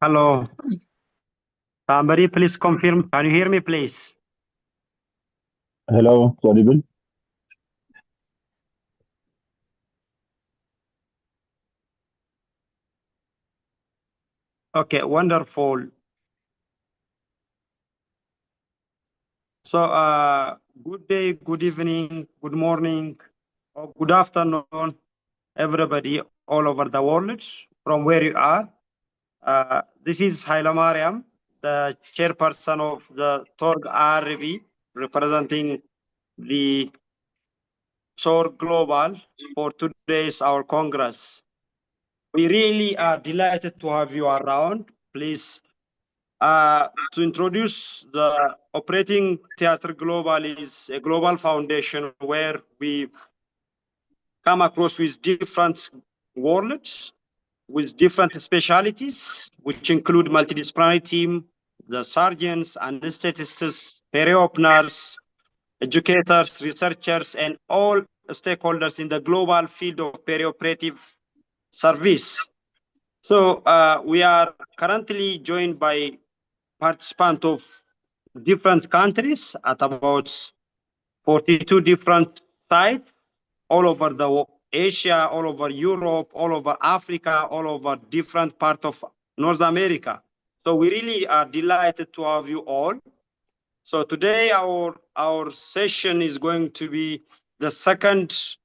Hello. Somebody please confirm. Can you hear me, please? Hello, audible? Okay, wonderful. So, good day, good evening, good morning, or good afternoon, everybody all over the world, from where you are. This is Haila Mariam, the chairperson of the TORG-IRB, representing the TORG Global for today's our Congress. We really are delighted to have you around. Please, to introduce the Operating Theatre Global is a global foundation where we come across with different worlds, with different specialities, which include multidisciplinary team, the surgeons, anesthetists, peri-openers, educators, researchers, and all stakeholders in the global field of perioperative service. So we are currently joined by participants of different countries at about 42 different sites all over the Asia, all over Europe, all over Africa, all over different parts of North America. So we really are delighted to have you all. So today our session is going to be the second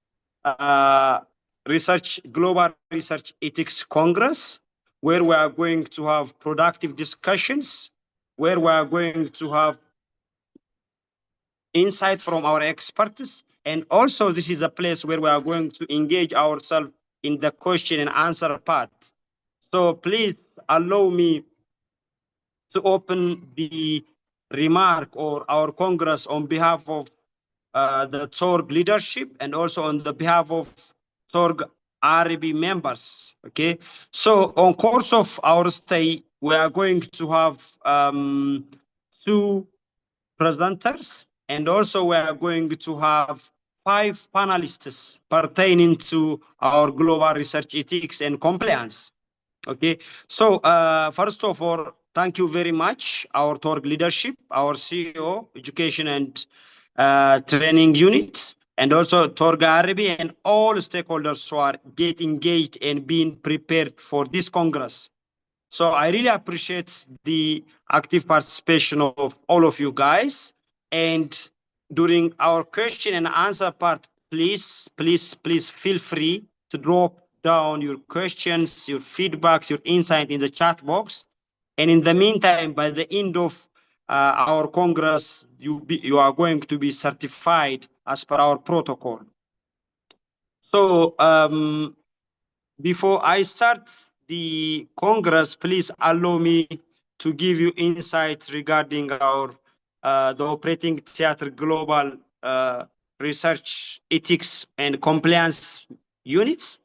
Global Research Ethics Congress, where we are going to have productive discussions, where we are going to have insight from our experts. And also this is a place where we are going to engage ourselves in the question and answer part. So please allow me to open the remark or our Congress on behalf of the TORG leadership and also on the behalf of TORG-IRB members, okay? So on course of our stay, we are going to have 2 presenters, and also we are going to have 5 panelists pertaining to our global research ethics and compliance. Okay, so first of all, thank you very much, our TORG leadership, our CEO, Education and Training Units, and also TORG-IRB and all stakeholders who are getting engaged and being prepared for this Congress. So I really appreciate the active participation of all of you guys. And during our question and answer part, please feel free to drop down your questions, your feedbacks, your insight in the chat box. And in the meantime, by the end of our Congress, you are going to be certified as per our protocol. So before I start the Congress, please allow me to give you insights regarding our the Operating Theater Global Research Ethics and Compliance units.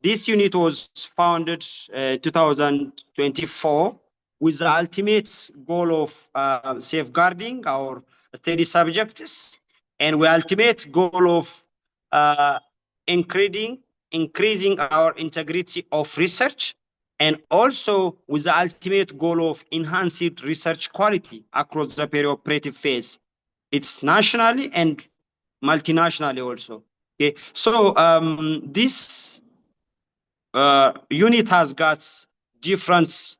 This unit was founded 2024 with the ultimate goal of safeguarding our study subjects and the ultimate goal of increasing our integrity of research, and also with the ultimate goal of enhancing research quality across the perioperative phase. It's nationally and multinationally also. Okay, so this unit has got different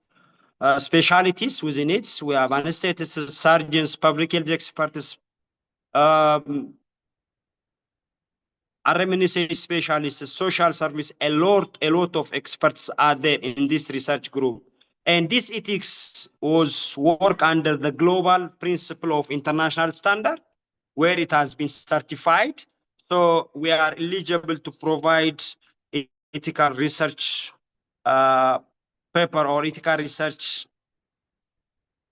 specialties within it. We have anestheticists, surgeons, public health experts, RMNSA specialists, social service, a lot of experts are there in this research group. And this ethics was work under the global principle of international standard, where it has been certified. So we are eligible to provide ethical research paper or ethical research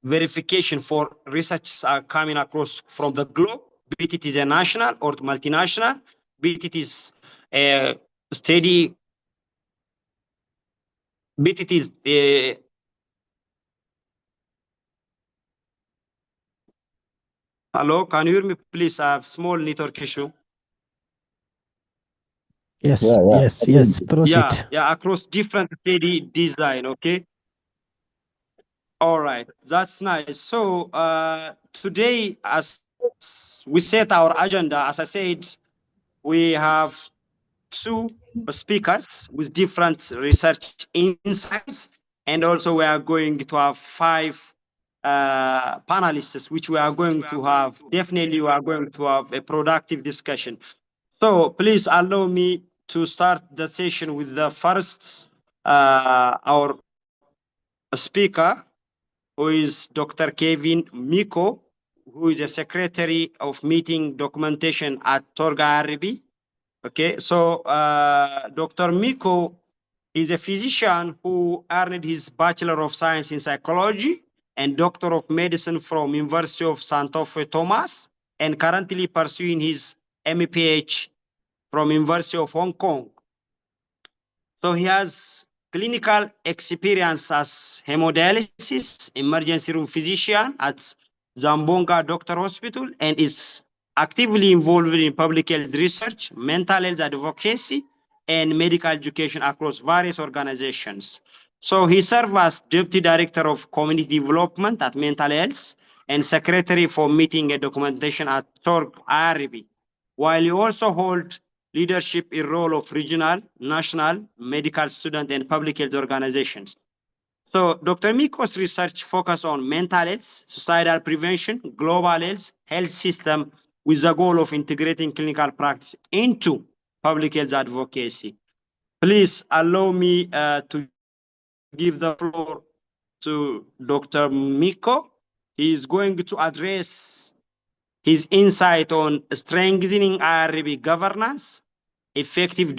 verification for research coming across from the globe, be it is a national or multinational, be it is a steady, be it is a hello, can you hear me, please? I have small network issue. Yes, Yeah. yes, proceed. Yeah, across different steady design, okay? All right, that's nice. So today, as we set our agenda, as I said, we have 2 speakers with different research insights, and also we are going to have 5 panelists, which we are going to have, definitely we are going to have a productive discussion. So please allow me to start the session with the first, our speaker, who is Dr. Kevin Miko, who is a secretary of meeting documentation at TORG-IRB. Okay, so Dr. Miko is a physician who earned his Bachelor of Science in Psychology and Doctor of Medicine from University of Santa Fe Thomas, and currently pursuing his MPH from University of Hong Kong. So he has clinical experience as hemodialysis emergency room physician at Zambonga Doctor Hospital, and is actively involved in public health research, mental health advocacy, and medical education across various organizations. So he served as Deputy Director of Community Development at Mental Health and Secretary for Meeting and Documentation at TORG-IRB, while he also holds leadership in role of regional, national, medical student, and public health organizations. So Dr. Miko's research focus on mental health, suicidal prevention, global health system, with the goal of integrating clinical practice into public health advocacy. Please allow me to give the floor to Dr. Miko. He is going to address his insight on strengthening IRB governance, effective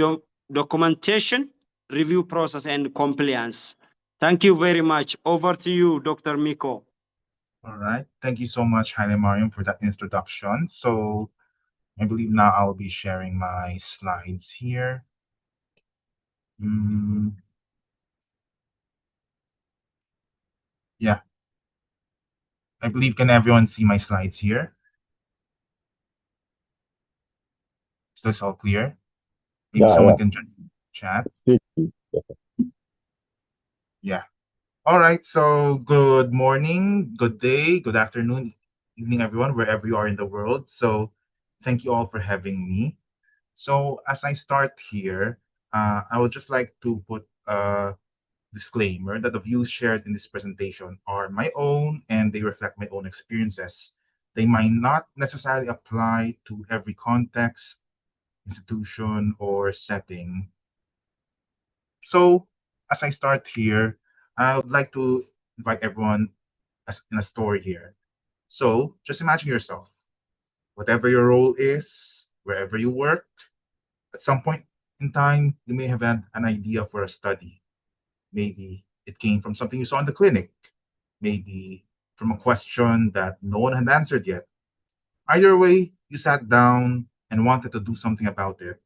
documentation, review process, and compliance. Thank you very much. Over to you, Dr. Miko. All right. Thank you so much, Haile Mariam, for that introduction. So I believe now I'll be sharing my slides here. Yeah. I believe, can everyone see my slides here? Is this all clear? Maybe someone can just chat. Yeah. All right. So good morning, good day, good afternoon, evening, everyone, wherever you are in the world. So thank you all for having me. So as I start here, I would just like to put a disclaimer that the views shared in this presentation are my own and they reflect my own experiences. They might not necessarily apply to every context, institution, or setting. So as I start here, I would like to invite everyone in a story here. So just imagine yourself, whatever your role is, wherever you work, at some point in time, you may have had an idea for a study. Maybe it came from something you saw in the clinic, maybe from a question that no one had answered yet. Either way, you sat down and wanted to do something about it.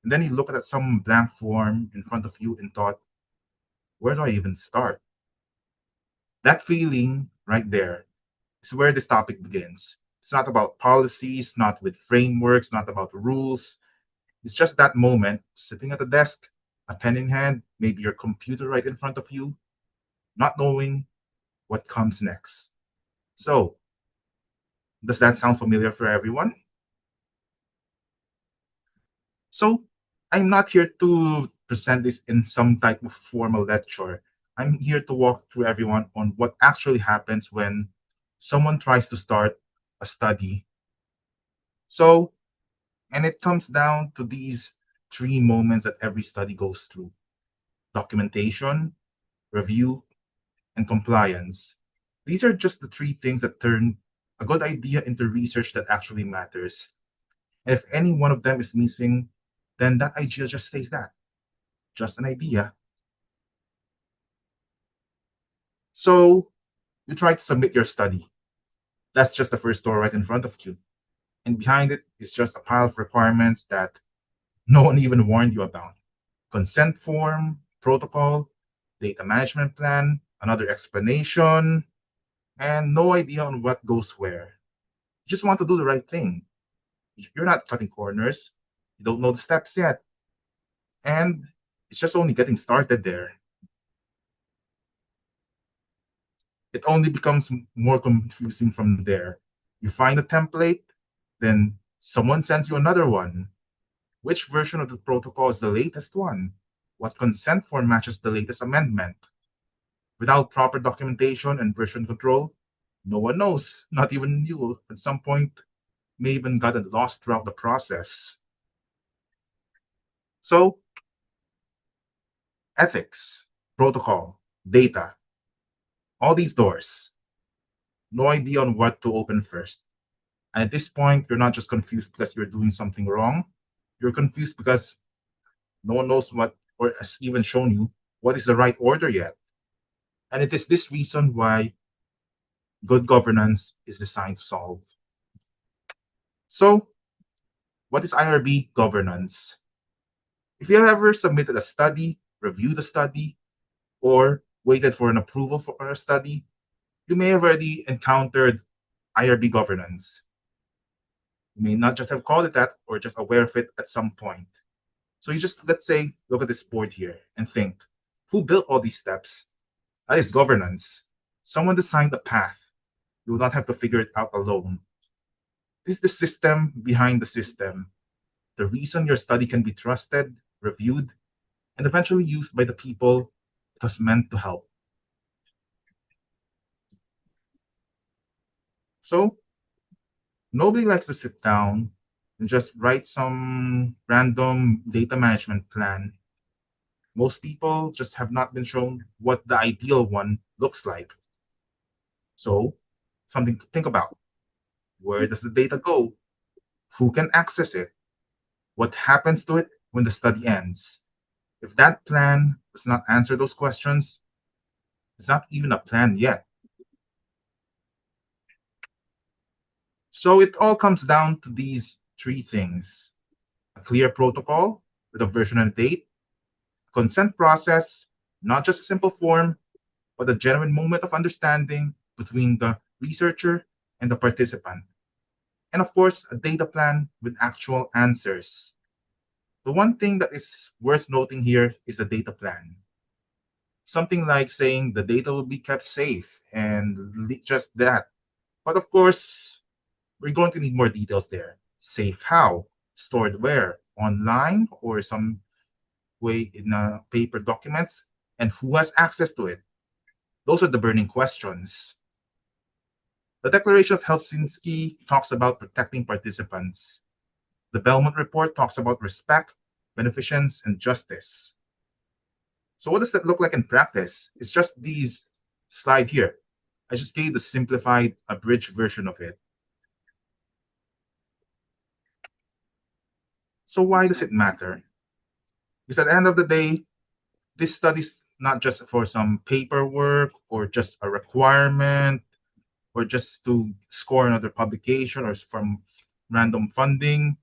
And then you looked at some blank form in front of you and thought, where do I even start? That feeling right there is where this topic begins. It's not about policies, not with frameworks, not about rules. It's just that moment, sitting at the desk, a pen in hand, maybe your computer right in front of you, not knowing what comes next. So, does that sound familiar for everyone? So, I'm not here to present this in some type of formal lecture. I'm here to walk through everyone on what actually happens when someone tries to start a study. So, and it comes down to these three moments that every study goes through: documentation, review, and compliance. These are just the three things that turn a good idea into research that actually matters. And if any one of them is missing, then that idea just stays that, just an idea. So you try to submit your study. That's just the first door right in front of you. And behind it is just a pile of requirements that no one even warned you about: consent form, protocol, data management plan, another explanation, and no idea on what goes where. You just want to do the right thing. You're not cutting corners. You don't know the steps yet. And it's just only getting started there. It only becomes more confusing from there. You find a template, then someone sends you another one. Which version of the protocol is the latest one? What consent form matches the latest amendment? Without proper documentation and version control, no one knows, not even you. At some point, may even gotten lost throughout the process. So, ethics, protocol, data, all these doors. No idea on what to open first. And at this point, you're not just confused because you're doing something wrong. You're confused because no one knows what, or has even shown you what is the right order yet. And it is this reason why good governance is designed to solve. So, what is IRB governance? If you have ever submitted a study, reviewed a study, or waited for an approval for a study, you may have already encountered IRB governance. You may not just have called it that or just aware of it at some point. So you just, let's say, look at this board here and think, who built all these steps? That is governance. Someone designed the path. You will not have to figure it out alone. This is the system behind the system. The reason your study can be trusted, reviewed, and eventually used by the people it was meant to help. So nobody likes to sit down and just write some random data management plan Most people just have not been shown what the ideal one looks like. So, something to think about. Where does the data go? Who can access it? What happens to it when the study ends? If that plan does not answer those questions, it's not even a plan yet. So it all comes down to these three things: a clear protocol with a version and a date, a consent process, not just a simple form, but a genuine moment of understanding between the researcher and the participant. And of course, a data plan with actual answers. The one thing that is worth noting here is the data plan. Something like saying the data will be kept safe and just that. But of course, we're going to need more details there. Safe how? Stored where? Online or some way in paper documents? And who has access to it? Those are the burning questions. The Declaration of Helsinki talks about protecting participants. The Belmont Report talks about respect, beneficence, and justice. So what does that look like in practice? It's just these slide here. I just gave the simplified, abridged version of it. So why does it matter? Because at the end of the day, this study's not just for some paperwork or just a requirement or just to score another publication or from random funding.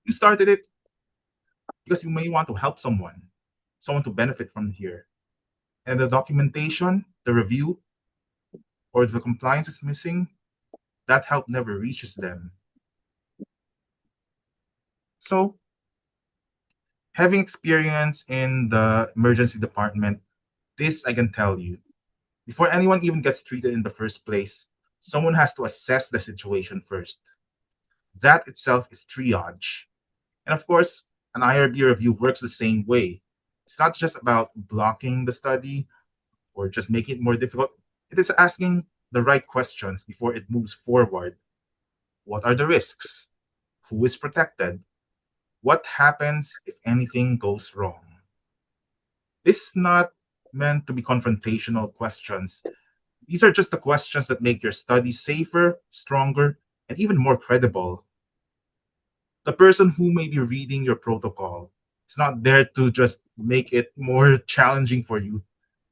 You started it because you may want to help someone to benefit from here. And the documentation, the review, or the compliance is missing, that help never reaches them. So, having experience in the emergency department, this I can tell you. Before anyone even gets treated in the first place, someone has to assess the situation first. That itself is triage. And of course, an IRB review works the same way. It's not just about blocking the study or just making it more difficult. It is asking the right questions before it moves forward. What are the risks? Who is protected? What happens if anything goes wrong? This is not meant to be confrontational questions. These are just the questions that make your study safer, stronger, and even more credible. The person who may be reading your protocol is not there to just make it more challenging for you.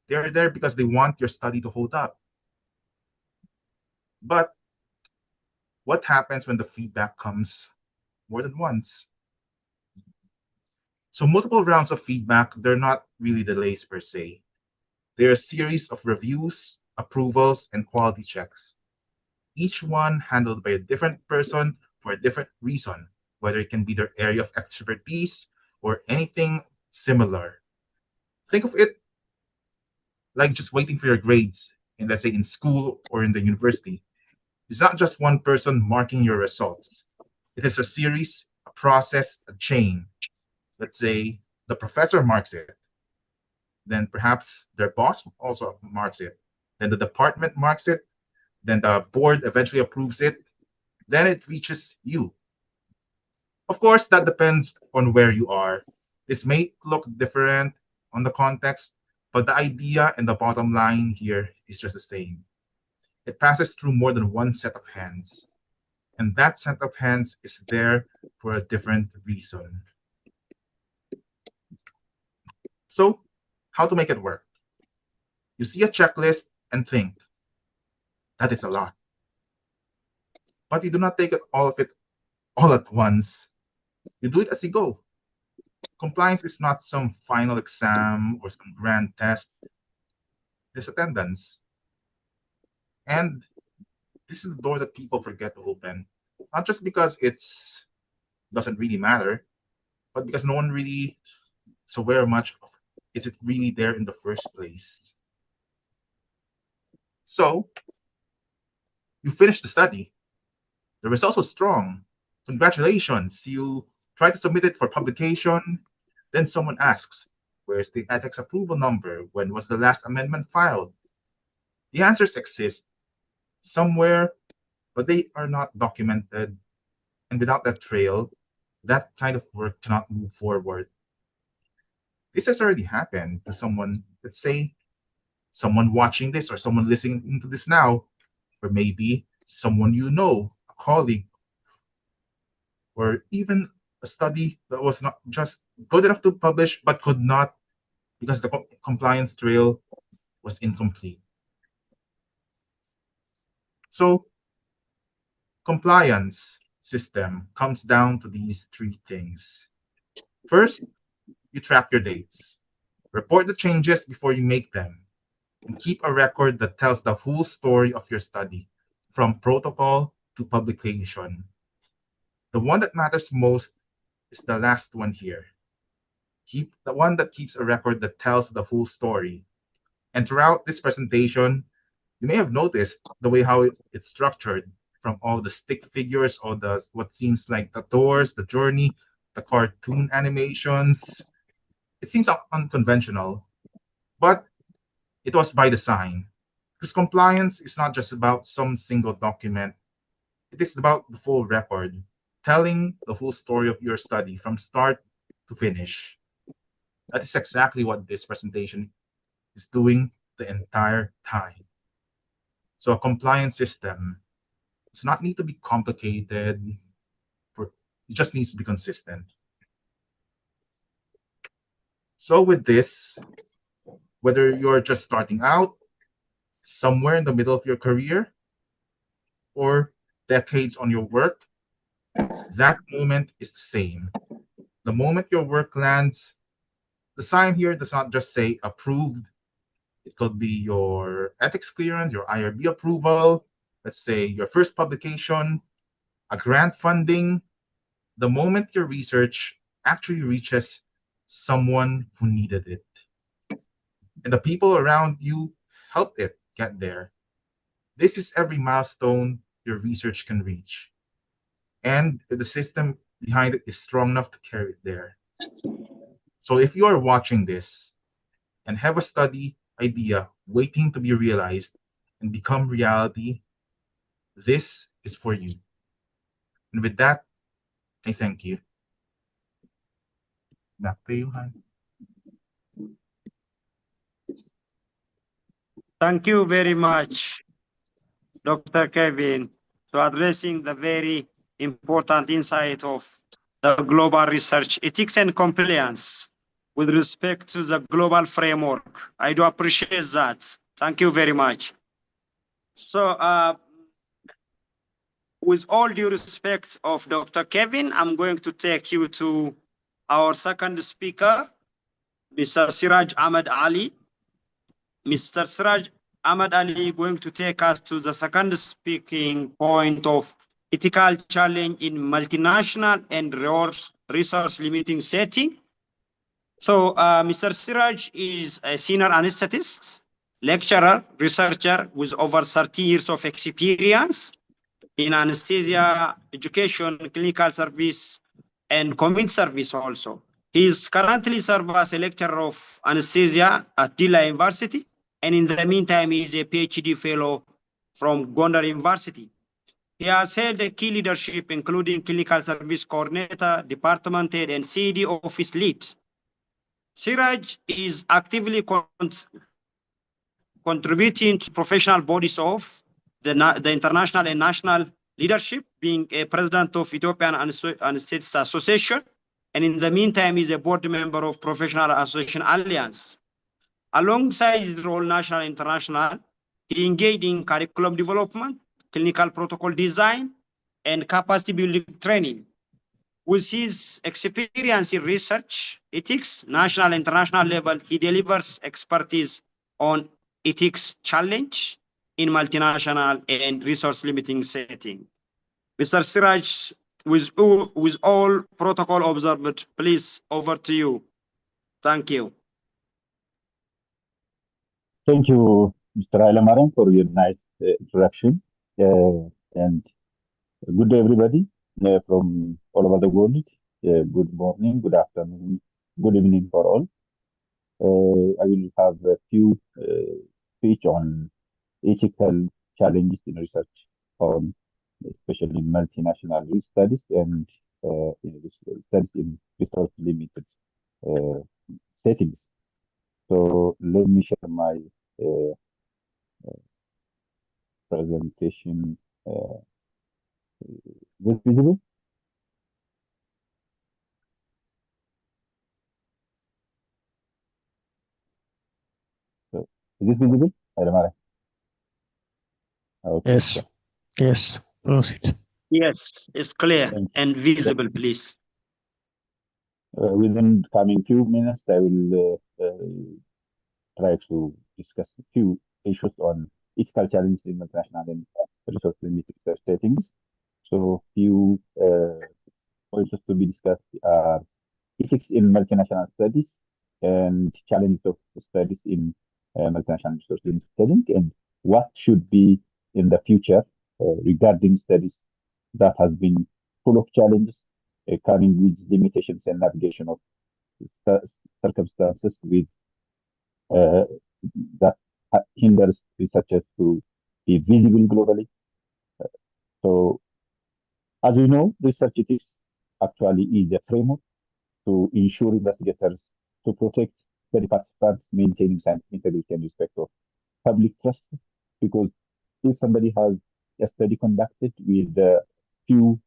They're there because they want your study to hold up. But what happens when the feedback comes more than once? So multiple rounds of feedback, they're not really delays per se. They're a series of reviews, approvals, and quality checks. Each one handled by a different person for a different reason, whether it can be their area of expertise or anything similar. Think of it like just waiting for your grades, in let's say in school or in the university. It's not just one person marking your results. It is a series, a process, a chain. Let's say the professor marks it, then perhaps their boss also marks it, then the department marks it, then the board eventually approves it, then it reaches you. Of course, that depends on where you are. This may look different on the context, but the idea and the bottom line here is just the same. It passes through more than one set of hands, and that set of hands is there for a different reason. So, how to make it work? You see a checklist and think, that is a lot. But you do not take all of it all at once. You do it as you go. Compliance is not some final exam or some grand test. It's attendance. And this is the door that people forget to open. Not just because it's doesn't really matter, but because no one really is aware much of is it really there in the first place. So you finish the study. The results were strong. Congratulations. You try to submit it for publication. Then someone asks, where's the ethics approval number? When was the last amendment filed? The answers exist somewhere, but they are not documented. And without that trail, that kind of work cannot move forward. This has already happened to someone, let's say, someone watching this or someone listening to this now, or maybe someone you know, a colleague, or even a study that was not just good enough to publish but could not because the compliance trail was incomplete. So compliance system comes down to these three things. First, you track your dates, report the changes before you make them, and keep a record that tells the whole story of your study, from protocol to publication. The one that matters most is the last one here. Keep the one that keeps a record that tells the whole story. And throughout this presentation, you may have noticed the way how it's structured, from all the stick figures, all the what seems like the doors, the journey, the cartoon animations. It seems unconventional, but it was by design. Because compliance is not just about some single document, it is about the full record, telling the whole story of your study from start to finish. That is exactly what this presentation is doing the entire time. So a compliance system does not need to be complicated. It just needs to be consistent. So with this, whether you're just starting out, somewhere in the middle of your career, or decades on your work, that moment is the same. The moment your work lands, the sign here does not just say approved. It could be your ethics clearance, your IRB approval, let's say your first publication, a grant funding. The moment your research actually reaches someone who needed it, and the people around you helped it get there. This is every milestone your research can reach. And the system behind it is strong enough to carry it there. So if you are watching this and have a study idea waiting to be realized and become reality, this is for you. And with that, I thank you. Back to you, Han. Thank you very much, Dr. Kevin, for addressing the very important insight of the global research ethics and compliance with respect to the global framework. I do appreciate that. Thank you very much. So with all due respect of Dr. Kevin, I'm going to take you to our second speaker, Mr. Siraj Ahmed Ali. Mr. Siraj Ahmed Ali going to take us to the second speaking point of ethical challenge in multinational and resource limiting setting. So Mr. Siraj is a senior anesthetist, lecturer, researcher with over 30 years of experience in anesthesia, education, clinical service, and community service also. He is currently serves as a lecturer of anesthesia at Dila University, and in the meantime, he is a PhD fellow from Gondar University. He has held a key leadership, including clinical service coordinator, department head, and CD office lead. Siraj is actively contributing to professional bodies of the international and national leadership, being a president of Ethiopian Anesthetists Association, and in the meantime, he's a board member of Professional Association Alliance. Alongside his role, national and international, he engaged in curriculum development, clinical protocol design, and capacity building training. With his experience in research, ethics, national and international level, he delivers expertise on ethics challenge in multinational and resource limiting setting. Mr. Siraj, with all protocol observed, please, over to you. Thank you. Thank you, Mr. Ailamaran, for your nice introduction. And good day, everybody, from all over the world. Good morning, good afternoon, good evening for all. I will have a few speech on ethical challenges in research, on especially multinational studies and studies in resource limited settings. So let me share my presentation. Is this visible? So, is this visible? Okay, Yes. so, Yes. Proceed. Yes, it's clear thank and visible, please. within coming few minutes, I will try to discuss a few issues on ethical challenges in international and resource limited settings. So few points to be discussed are ethics in multinational studies and challenges of studies in multinational resource limited setting, and what should be in the future regarding studies that has been full of challenges, coming with limitations and navigation of circumstances with uh, that hinders researchers to be visible globally. So, as we know, research ethics actually is a framework to ensure investigators to protect study participants, maintaining scientific integrity and respect of public trust. Because if somebody has a study conducted with few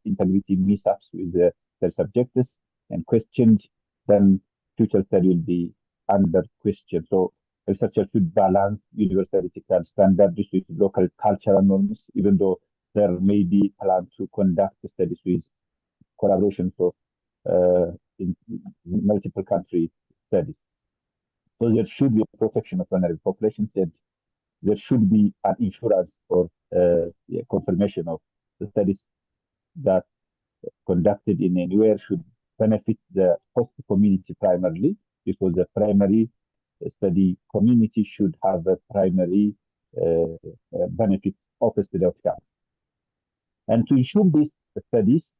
integrity mishaps with the subjects and questioned, then future study will be under question. So researchers should balance universal ethical standards with local cultural norms, even though there may be plan to conduct studies with collaboration for in multiple country studies. So there should be a protection of vulnerable populations, and there should be an insurance or confirmation of the studies that conducted in anywhere should benefit the host community primarily, because the primary study community should have a primary benefit of the study outcome. And to ensure these studies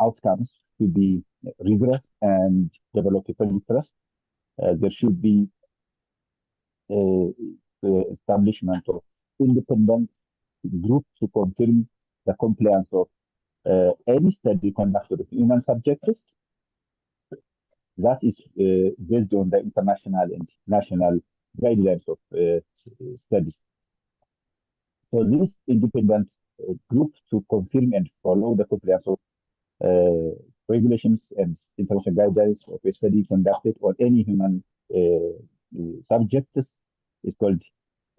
outcomes to be rigorous and develop public trust, there should be establishment of independent group to confirm the compliance of any study conducted with human subjects. That is based on the international and national guidelines of study. So this independent group to confirm and follow the compliance of regulations and international guidelines of a study conducted on any human subjects is called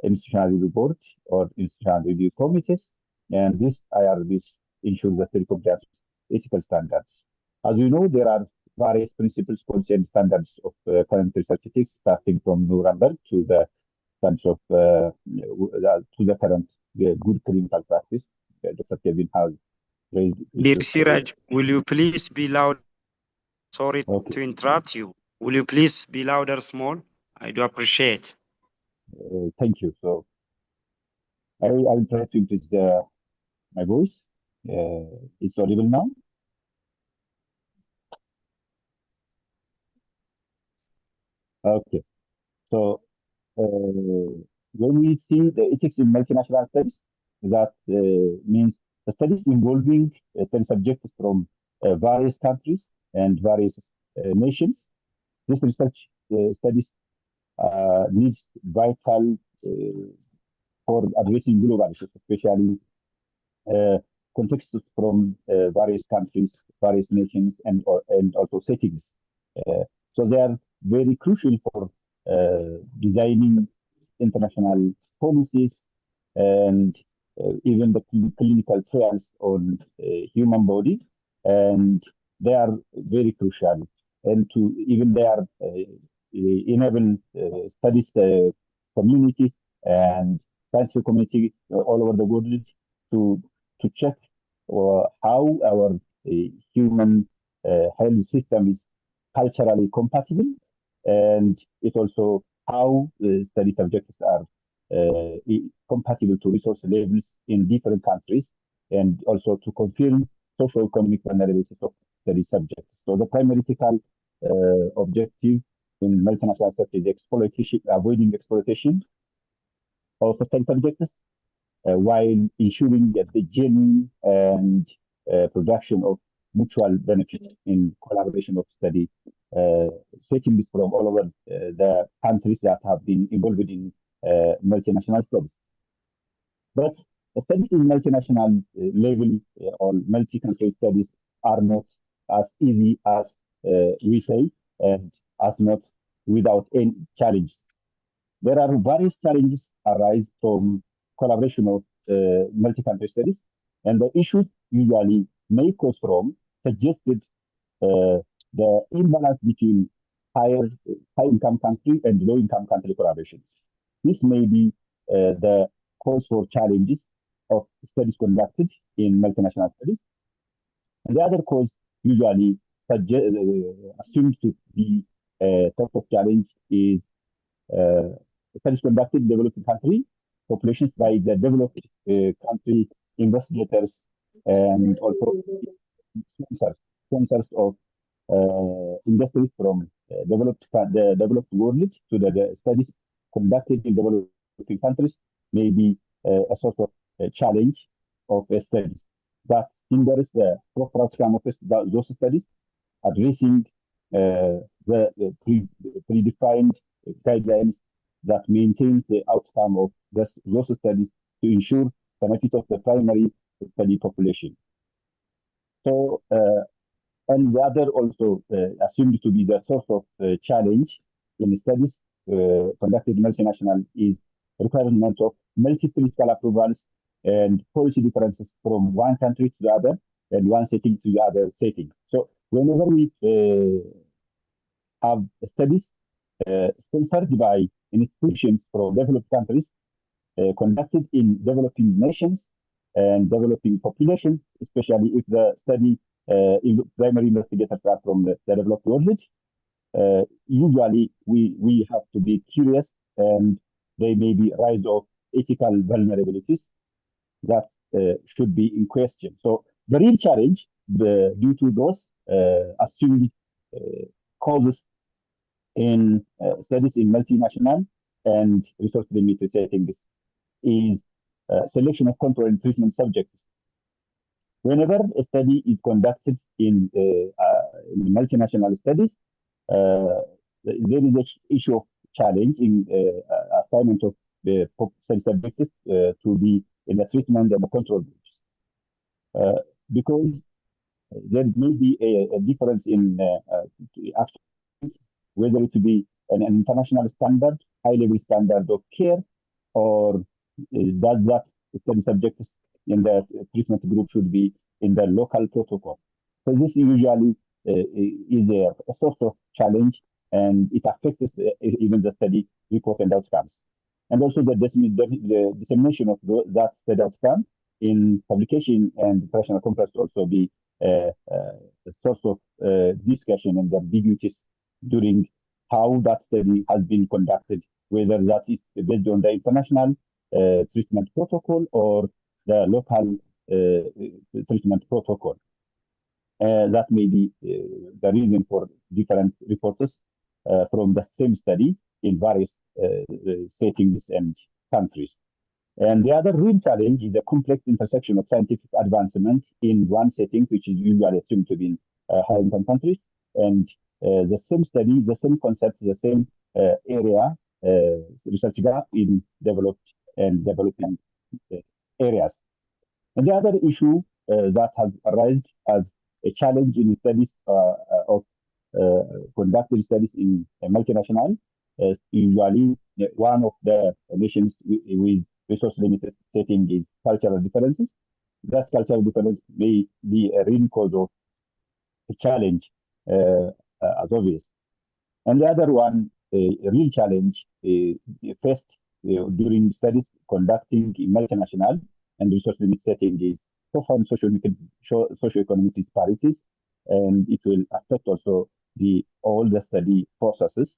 institutional review board or institutional review committees, and this IRBs ensures the study compliance with ethical standards. As we know, there are various principles, policies, and standards of current research ethics, starting from Nuremberg to the standards of to the current good clinical practice. Dr. Kevin has raised. Dear Siraj, will you please be loud? Sorry to interrupt you. Will you please be louder, small? I do appreciate. Thank you. So I will try to increase my voice. It's audible now. Okay. So when we see the ethics in multinational studies, that means the studies involving study subjects from various countries and various nations. This research studies needs vital for addressing global issues, especially contexts from various countries, various nations, and also settings. So they are very crucial for designing international policies and even the clinical trials on human body, and they are very crucial. And to even they are enable studies community and scientific community all over the world to check how our human health system is culturally compatible, and it also how study subjects are compatible to resource levels in different countries, and also to confirm socio-economic vulnerabilities of study subjects. So the primary ethical objective in multinational studies is exploitation, avoiding exploitation of study subjects, while ensuring that the genuine and production of mutual benefit in collaboration of study settings from all over the countries that have been involved in multinational studies. But studies in multinational level or multi-country studies are not as easy as we say, and as not without any challenge. There are various challenges arise from collaboration of multi-country studies, and the issues usually may cause from suggested the imbalance between high-income country and low-income country collaborations. This may be the cause for challenges of studies conducted in multinational studies. And the other cause usually assumed to be type of challenge is studies conducted in developing country populations by the developed country investigators and also sponsors of industries from the developed world to the studies conducted in developing countries may be a sort of challenge of studies that hinders the proper outcome of those studies, addressing the predefined guidelines that maintains the outcome of those studies to ensure benefit of the primary study population. So, and the other also assumed to be the source of challenge in studies conducted multinational is requirement of multi-political approvals and policy differences from one country to the other and one setting to the other setting. So whenever we have studies sponsored by institutions from developed countries conducted in developing nations and developing populations, especially if the study primary investigators are from the developed world, usually we have to be curious, and they may be rise of ethical vulnerabilities that should be in question. So the real challenge due to those assumed causes in studies in multinational and resource limited settings is selection of control and treatment subjects. Whenever a study is conducted in multinational studies, there is an issue of challenge in assignment of the study subjects to be in the treatment and the control groups. Because there may be a difference in action, whether it be an international standard, high-level standard of care, or does that study subjects in the treatment group should be in the local protocol. So this usually is a source of challenge, and it affects even the study report and outcomes. And also the dissemination of that study outcome in publication and international conference also be a source of discussion and ambiguities during how that study has been conducted, whether that is based on the international treatment protocol or the local treatment protocol. That may be the reason for different reports from the same study in various settings and countries. And the other real challenge is the complex intersection of scientific advancement in one setting, which is usually assumed to be in high-income countries, and the same study, the same concept, the same area, research gap in developed and developing areas. And the other issue that has arisen as a challenge in studies of conducted studies in multinational, usually one of the nations with resource limited setting is cultural differences. That cultural difference may be a real cause of a challenge, as obvious. And the other one, a real challenge faced during studies conducting in multinational and resource limited setting is profound socioeconomic disparities, and it will affect also all the study processes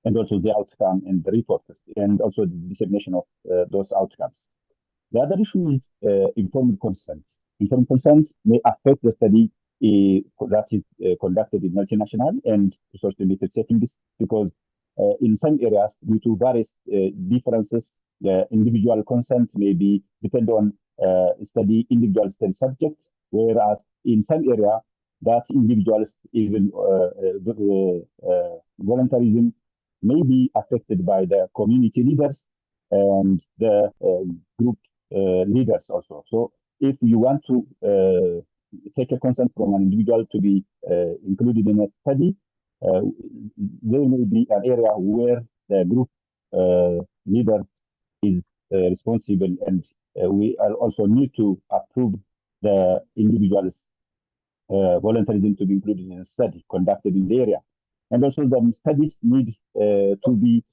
and also the outcome and the reports, and also the dissemination of those outcomes. The other issue is informed consent. Informed consent may affect the study that is conducted in multinational and resource limited settings, because in some areas, due to various differences, the individual consent may be depend on individual study subjects, whereas in some area, that individuals, even voluntarism, may be affected by the community leaders and the group leaders also. So if you want to take a consent from an individual to be included in a study, there may be an area where the group leader is responsible, and we also need to approve the individual's voluntarism to be included in a study conducted in the area. And also the studies need to be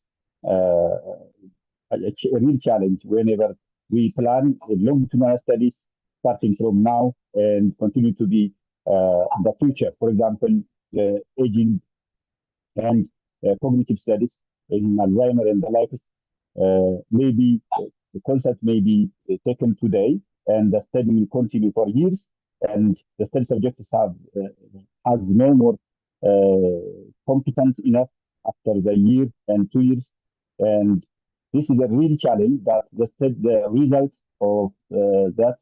a real challenge whenever we plan longitudinal studies starting from now and continue to be the future. For example, aging and cognitive studies in Alzheimer and the likes. Maybe the concept may be taken today, and the study will continue for years, and the study subjects have no more competent enough after the year and 2 years, and this is a real challenge that the result of that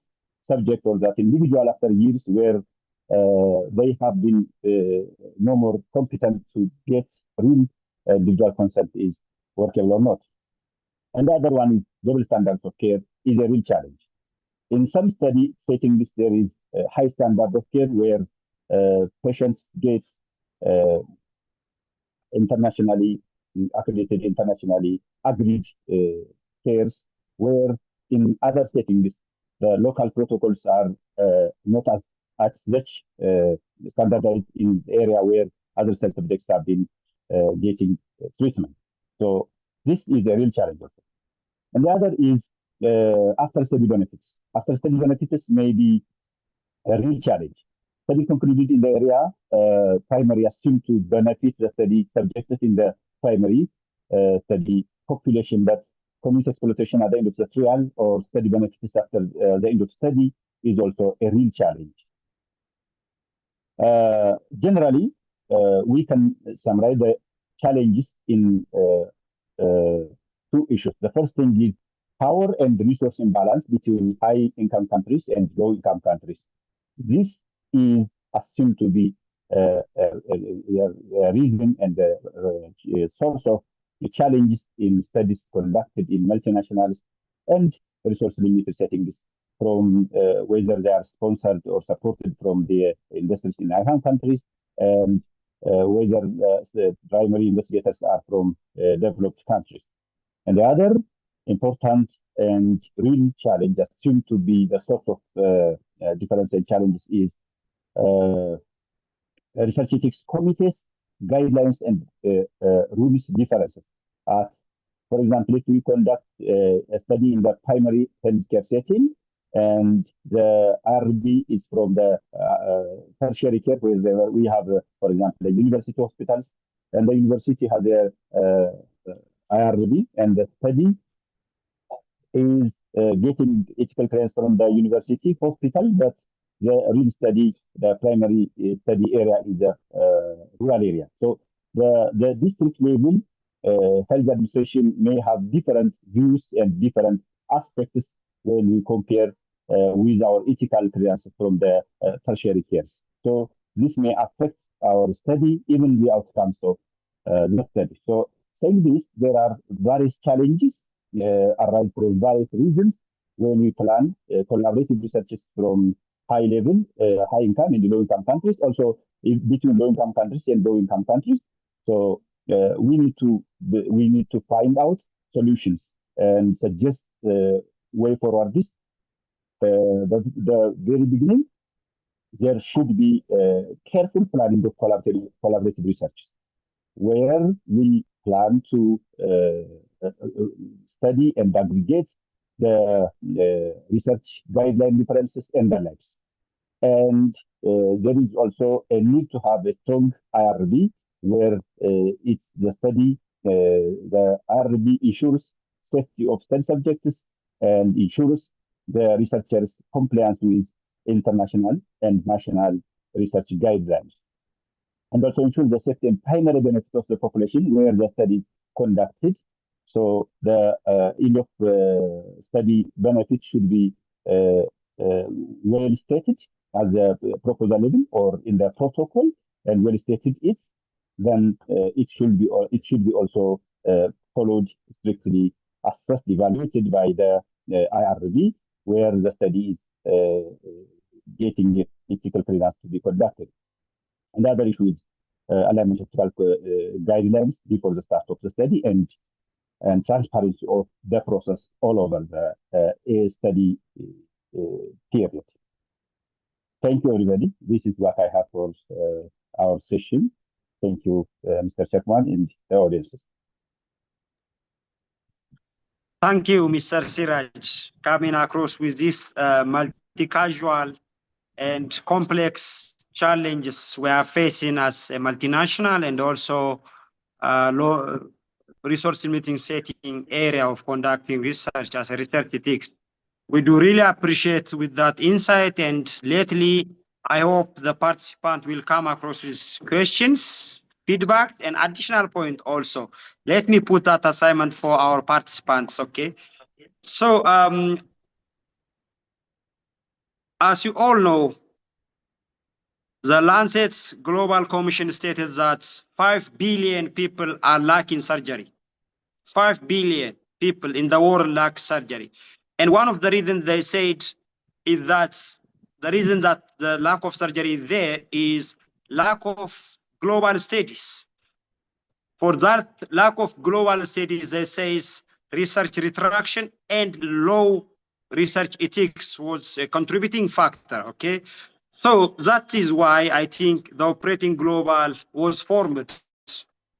subject or that individual after years where they have been no more competent to get real individual consent is workable or not. And the other one is double standards of care is a real challenge. In some study settings, there is a high standard of care where patients get internationally accredited, internationally agreed cares, where in other settings, the local protocols are not as much standardized in the area where other cell subjects have been getting treatment. So this is a real challenge. And the other is after study benefits. After study benefits may be a real challenge. Study concluded in the area, primary assumed to benefit the study subjects in the primary study population, but community exploitation at the end of the trial or study benefits after the end of study is also a real challenge. Generally, we can summarize the challenges in two issues. The first thing is power and resource imbalance between high-income countries and low-income countries. This is assumed to be a reason and a source of the challenges in studies conducted in multinationals and resource-limited settings, from whether they are sponsored or supported from the industries in high-income countries, and whether the primary investigators are from developed countries. And the other important and real challenge assumed to be the source of difference and challenges is research ethics committees, guidelines, and rules differences. For example, if we conduct a study in the primary healthcare setting, and the IRB is from the tertiary care, where we have, for example, the university hospitals, and the university has a IRB, and the study is getting ethical clearance from the university hospital, but the real study, the primary study area is the rural area. So the district level health administration may have different views and different aspects when we compare with our ethical clearance from the tertiary cares. So this may affect our study, even the outcomes of the study. So saying this, there are various challenges arise from various reasons when we plan collaborative researches from high level, high income and low income countries, also between low income countries and low income countries. So we need to find out solutions and suggest way forward. This the very beginning, there should be careful planning of collaborative research, where we plan to study and aggregate the research guideline differences and the likes. And there is also a need to have a strong IRB, where it's the study, the IRB ensures safety of study subjects and ensures the researchers' compliance with international and national research guidelines, and also ensure the safety and primary benefit of the population where the study is conducted. So the end of study benefits should be well stated, as the proposal level or in the protocol and well stated it, then it should be also followed strictly, assessed, evaluated by the IRB, where the study is getting ethical clearance to be conducted. And the other issue is alignment of guidelines before the start of the study and transparency of the process all over the study period. Thank you, everybody. This is what I have for our session. Thank you, Mr. Chekman and the audiences. Thank you, Mr. Siraj, coming across with this multi-casual and complex challenges we are facing as a multinational and also low resource limiting setting area of conducting research as a research ethics. We do really appreciate with that insight, and lately, I hope the participant will come across with questions, feedback, and additional point also. Let me put that assignment for our participants, okay? So, as you all know, the Lancet's Global Commission stated that 5 billion people are lacking surgery. 5 billion people in the world lack surgery. And one of the reasons they said is that the reason that the lack of surgery there is lack of global studies. For that lack of global studies, they say research retraction and low research ethics was a contributing factor, okay? So that is why I think the Operating Global was formed.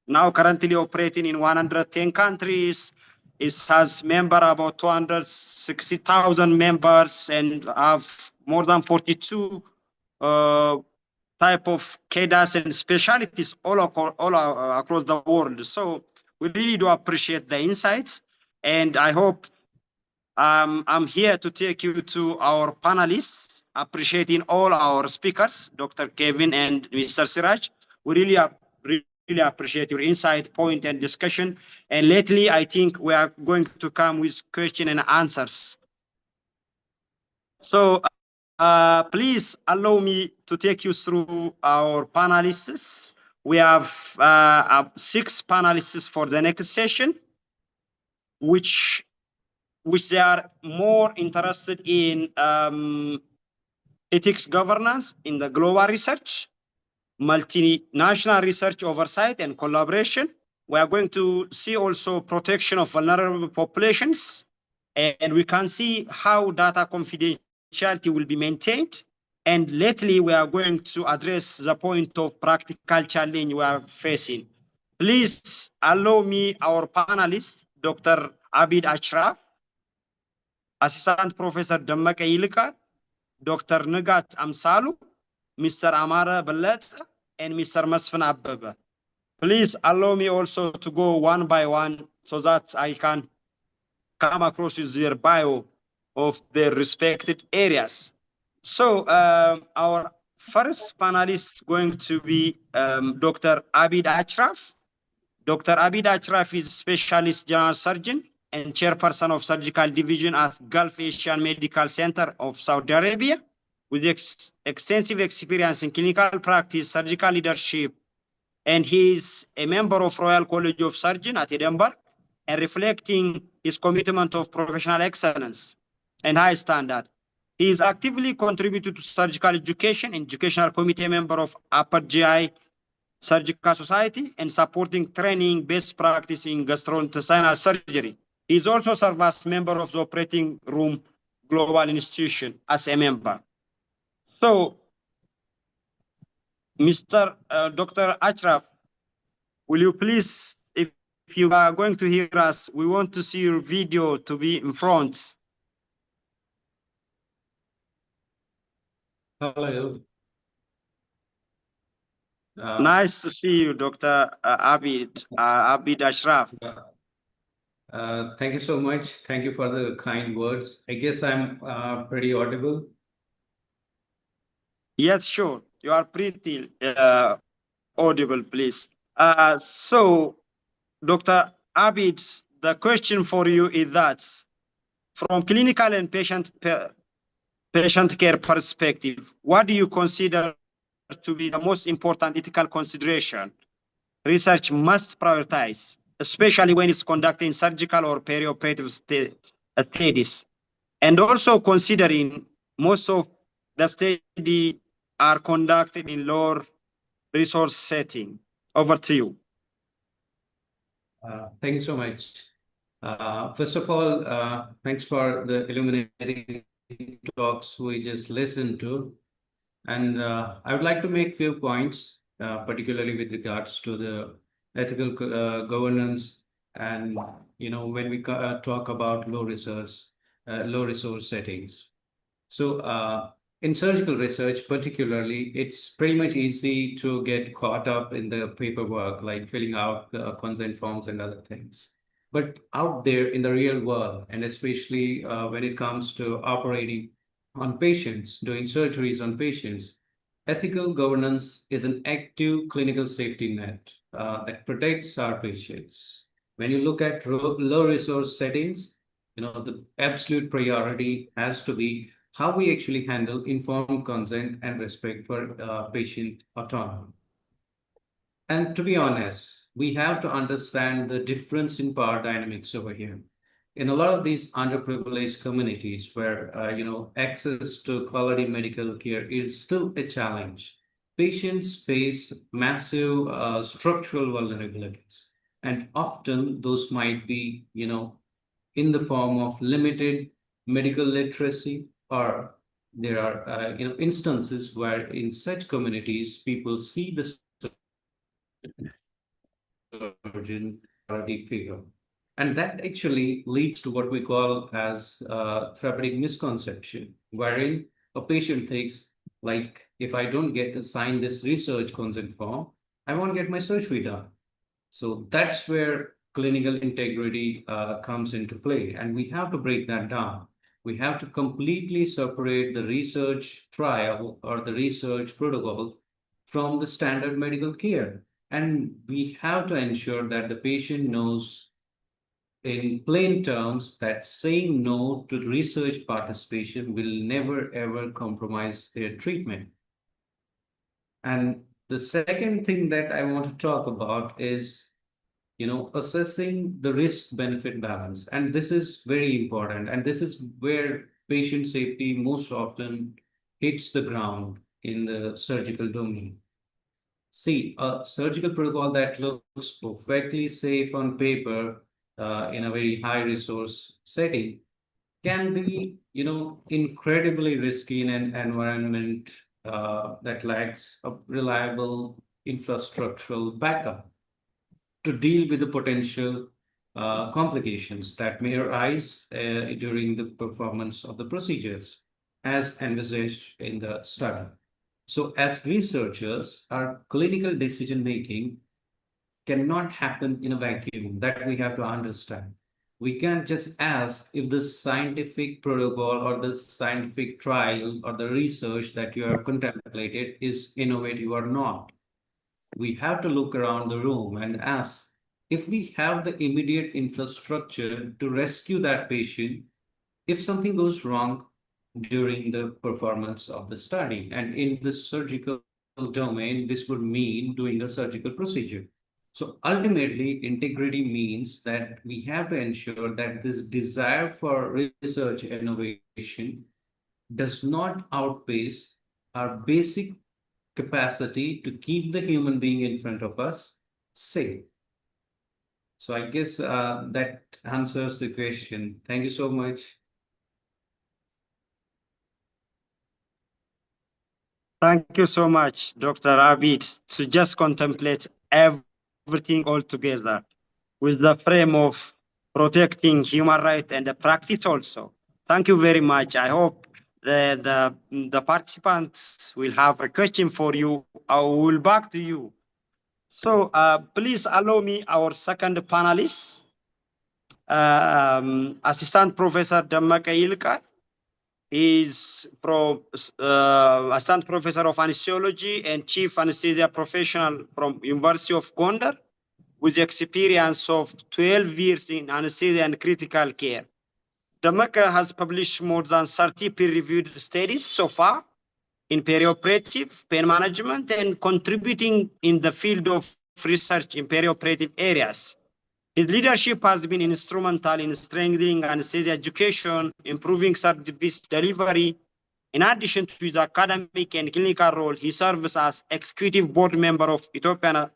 Now currently operating in 110 countries. It has about 260,000 members and have more than 42 type of cadres and specialties all across the world. So we really do appreciate the insights, and I hope I'm here to take you to our panelists, appreciating all our speakers, Dr. Kevin and Mr. Siraj. We really appreciate your insight, point, and discussion. And lately, I think we are going to come with question and answers. So please allow me to take you through our panelists. We have 6 panelists for the next session, which they are more interested in ethics governance in the global research, multinational research oversight and collaboration. We are going to see also protection of vulnerable populations, and we can see how data confidentiality will be maintained. And lately, we are going to address the point of practical challenge we are facing. Please allow me our panelists, Dr. Abid Ashraf, Assistant Professor Dammaka Ilika, Dr. Nagat Amsalu, Mr. Amara Ballet, and Mr. Masfan Abbaba. Please allow me also to go one by one so that I can come across with their bio of their respected areas. So our first panelist is going to be Dr. Abid Ashraf. Dr. Abid Ashraf is specialist general surgeon and chairperson of surgical division at Gulf Asian Medical Center of Saudi Arabia, with extensive experience in clinical practice, surgical leadership, and he is a member of Royal College of Surgeons at Edinburgh, and reflecting his commitment of professional excellence and high standard. He is actively contributed to surgical education, educational committee member of Upper GI Surgical Society, and supporting training best practice in gastrointestinal surgery. He is also served as member of the Operating Room Global Institution as a member. So, Mr. Dr. Ashraf, will you please, if you are going to hear us, we want to see your video to be in front. Hello. Nice to see you, Dr. Abid Ashraf. Thank you so much. Thank you for the kind words. I guess I'm pretty audible. Yes, sure. You are pretty audible, please. So, Dr. Abid, the question for you is that from clinical and patient patient care perspective, what do you consider to be the most important ethical consideration research must prioritize, especially when it's conducting surgical or perioperative studies? And also considering most of the studies are conducted in lower resource setting. Over to you. Thank you so much. First of all, thanks for the illuminating talks we just listened to. And I would like to make few points, particularly with regards to the ethical governance. And, when we talk about low resource settings. So in surgical research, particularly, it's pretty much easy to get caught up in the paperwork, like filling out consent forms and other things. But out there in the real world, and especially when it comes to operating on patients, doing surgeries on patients, ethical governance is an active clinical safety net that protects our patients. When you look at low resource settings, the absolute priority has to be how we actually handle informed consent and respect for patient autonomy. And to be honest, we have to understand the difference in power dynamics over here. In a lot of these underprivileged communities where, access to quality medical care is still a challenge, patients face massive structural vulnerabilities. And often those might be, in the form of limited medical literacy, or there are instances where in such communities people see the surgeon authority figure, and that actually leads to what we call as therapeutic misconception, wherein a patient thinks, like, if I don't get to sign this research consent form, I won't get my surgery done. So that's where clinical integrity comes into play. And we have to break that down. We have to completely separate the research trial or the research protocol from the standard medical care. And we have to ensure that the patient knows in plain terms that saying no to research participation will never ever compromise their treatment. And the second thing that I want to talk about is assessing the risk-benefit balance. And this is very important. And this is where patient safety most often hits the ground in the surgical domain. See, a surgical protocol that looks perfectly safe on paper in a very high resource setting can be, incredibly risky in an environment that lacks a reliable infrastructural backup to deal with the potential complications that may arise during the performance of the procedures as envisaged in the study. So as researchers, our clinical decision-making cannot happen in a vacuum. That we have to understand. We can't just ask if the scientific protocol or the scientific trial or the research that you have contemplated is innovative or not. We have to look around the room and ask if we have the immediate infrastructure to rescue that patient if something goes wrong during the performance of the study. And in the surgical domain, this would mean doing a surgical procedure. So ultimately, integrity means that we have to ensure that this desire for research innovation does not outpace our basic capacity to keep the human being in front of us safe. So I guess that answers the question. Thank you so much. Thank you so much, Dr. Abid, to just contemplate everything all together with the frame of protecting human rights and the practice also. Thank you very much. I hope the participants will have a question for you. I will back to you. So please allow me our second panelist, Assistant Professor Dammaka Ilka. Is Assistant Professor of Anesthesiology and Chief Anesthesia Professional from University of Gondar, with experience of 12 years in anesthesia and critical care. Dhammaka has published more than 30 peer-reviewed studies so far in perioperative pain management and contributing in the field of research in perioperative areas. His leadership has been instrumental in strengthening anesthesia education, improving service delivery. In addition to his academic and clinical role, he serves as executive board member of Ethiopian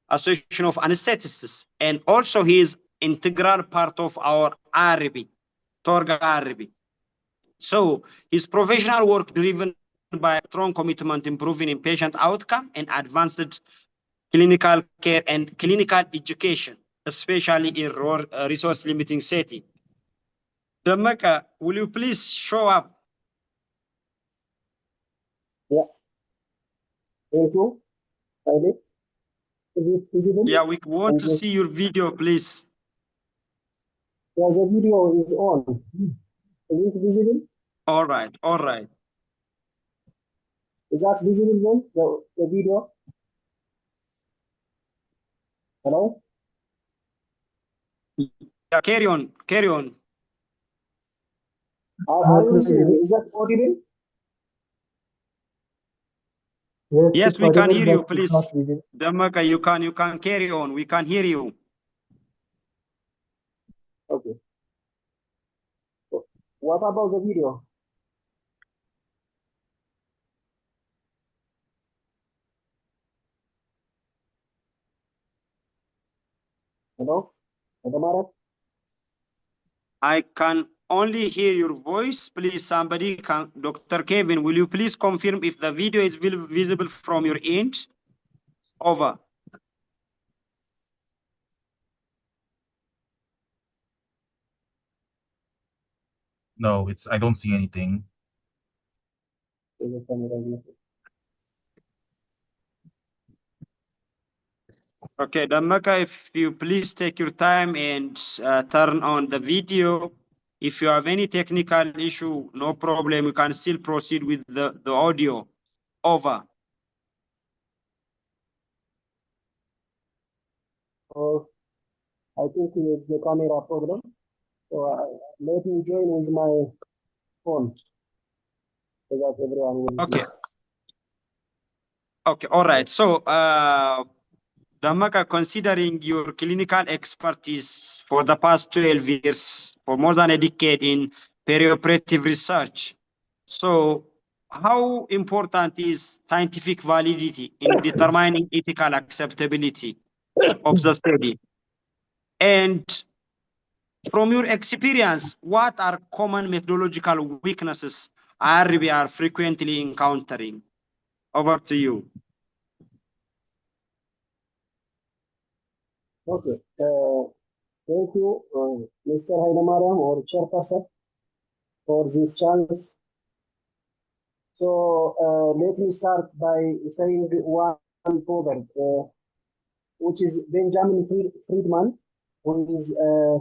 Association of Anesthetists, and also he is integral part of our IRB, TORG-IRB. So his professional work driven by strong commitment improving in patient outcome and advanced clinical care and clinical education, especially in resource limiting setting. Dhammaka, will you please show up? Yeah. Thank you. Is it visible? Yeah, we want to see your video, please. Yeah, the video is on. Is it visible? All right, all right. Is that visible then, the video? Hello? Yeah, carry on, carry on. Are you listening? Is that audible? Yes, we can hear you, please. Dhammaka, you can carry on. We can hear you. Okay. So, what about the video? Hello? Adamara? I can only hear your voice. Please, somebody can, Dr. Kevin, will you please confirm if the video is visible from your end? Over. No, I don't see anything. Okay, Dhammaka, if you please take your time and turn on the video. If you have any technical issue, no problem. You can still proceed with the audio. Over. Oh, I think it's the camera problem. So let me join with my phone so that everyone will Okay. see. Okay, all right. So, Dhammaka, considering your clinical expertise for the past 12 years, for more than a decade in perioperative research, so how important is scientific validity in determining ethical acceptability of the study? And from your experience, what are common methodological weaknesses IRB are frequently encountering? Over to you. Okay. Thank you, Mr. Haidamariam or Chairperson, for this chance. So let me start by saying one proverb, which is Benjamin Friedman, who is a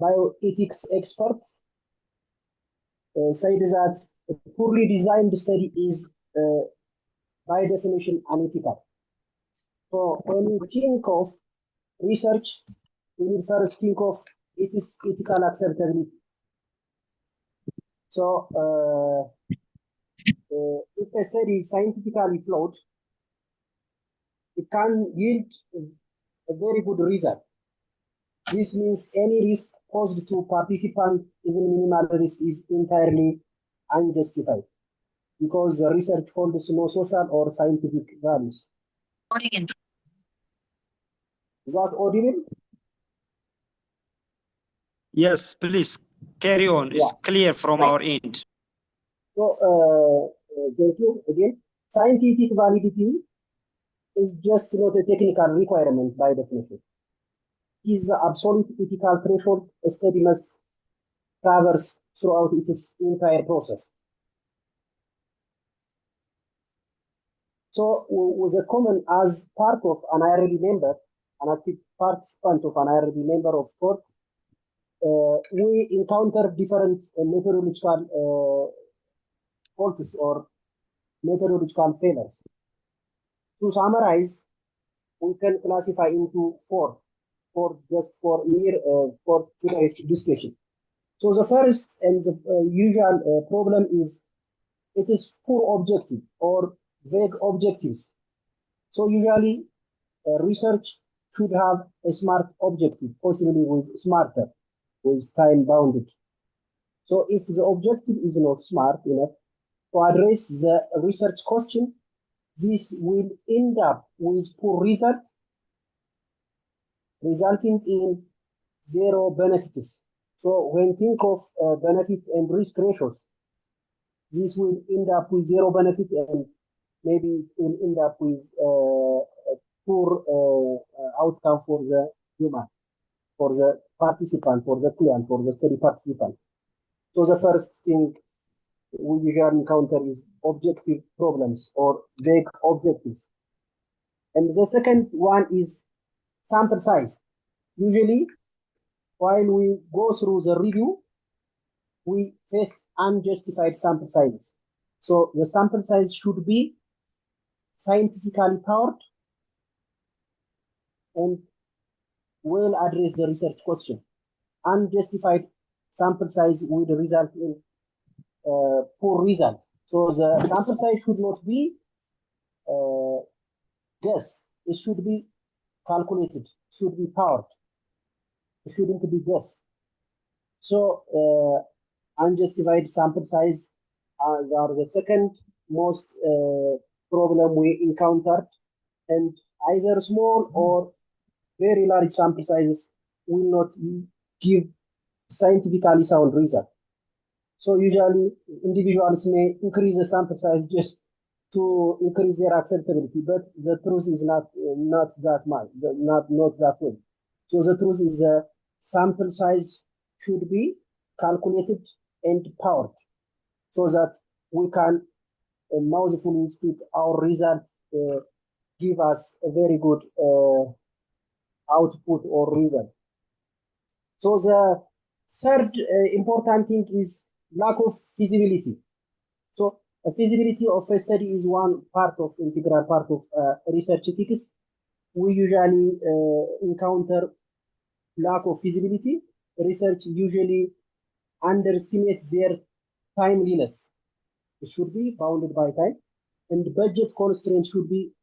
bioethics expert, said that a poorly designed study is, by definition, unethical. So when we think of research, we will first think of its ethical acceptability. So if a study is scientifically flawed, it can yield a very good result. This means any risk posed to participants, even minimal risk, is entirely unjustified because the research holds no social or scientific values. Is that audible? Yes, please carry on. It's clear from our end. So, thank you again. Scientific validity is just not a technical requirement by definition. It is the absolute ethical threshold a study must traverse throughout its entire process. So, with a common as part of an IRB member, an active participant of an IRB member of court, we encounter different methodological faults or methodological failures. To summarize, we can classify into four just for mere for today's discussion. So the first and the usual problem is it is poor objective or vague objectives. So usually research should have a smart objective, possibly with smarter, with time bounded. So if the objective is not smart enough to address the research question, this will end up with poor results, resulting in zero benefits. So when think of benefit and risk ratios, this will end up with zero benefit and maybe it will end up with a poor outcome for the human, for the participant, for the client, for the study participant. So the first thing we usually encounter is objective problems or vague objectives. And the second one is sample size. Usually, while we go through the review, we face unjustified sample sizes. So the sample size should be scientifically powered and will address the research question. Unjustified sample size will result in poor result. So the sample size should not be guess. It should be calculated, should be powered. It shouldn't be guess. So unjustified sample size are the second most problem we encountered, and either small or very large sample sizes will not give scientifically sound result. So usually individuals may increase the sample size just to increase their acceptability, but the truth is not that much, not that way. So the truth is the sample size should be calculated and powered so that we can mouthfully speak our results give us a very good output or result. So the third important thing is lack of feasibility. So a feasibility of a study is one part of integral part of research ethics. We usually encounter lack of feasibility. Research usually underestimates their timeliness. It should be bounded by time, and budget constraints should be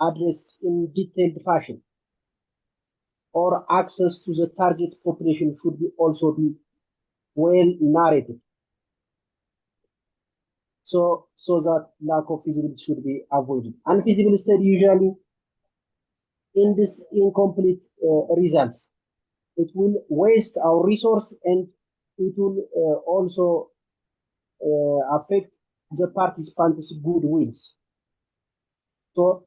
addressed in detailed fashion. Or access to the target population should be also be well narrated. So that lack of feasibility should be avoided. Unfeasible study usually in this incomplete results. It will waste our resource and it will also affect the participants' goodwills. So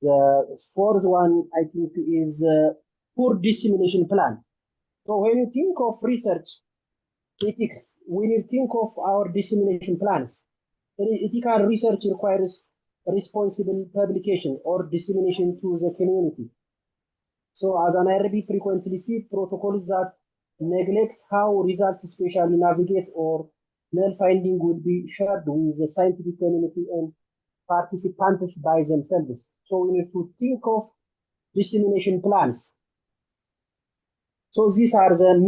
the fourth one, I think, is poor dissemination plan. So when you think of research ethics, when you think of our dissemination plans, ethical research requires responsible publication or dissemination to the community. So as an IRB frequently see protocols that neglect how results especially navigate or null finding will be shared with the scientific community and participants by themselves. So we need to think of dissemination plans. So these are the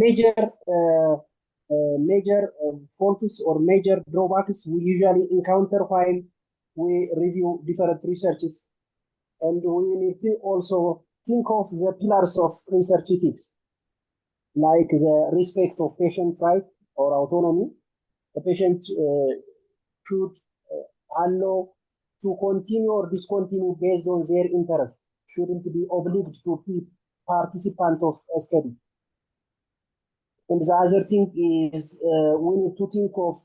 major faults or major drawbacks we usually encounter while we review different researches. And we need to also think of the pillars of research ethics, like the respect of patient right or autonomy. The patient should allow to continue or discontinue based on their interest, shouldn't be obliged to be participant of a study. And the other thing is we need to think of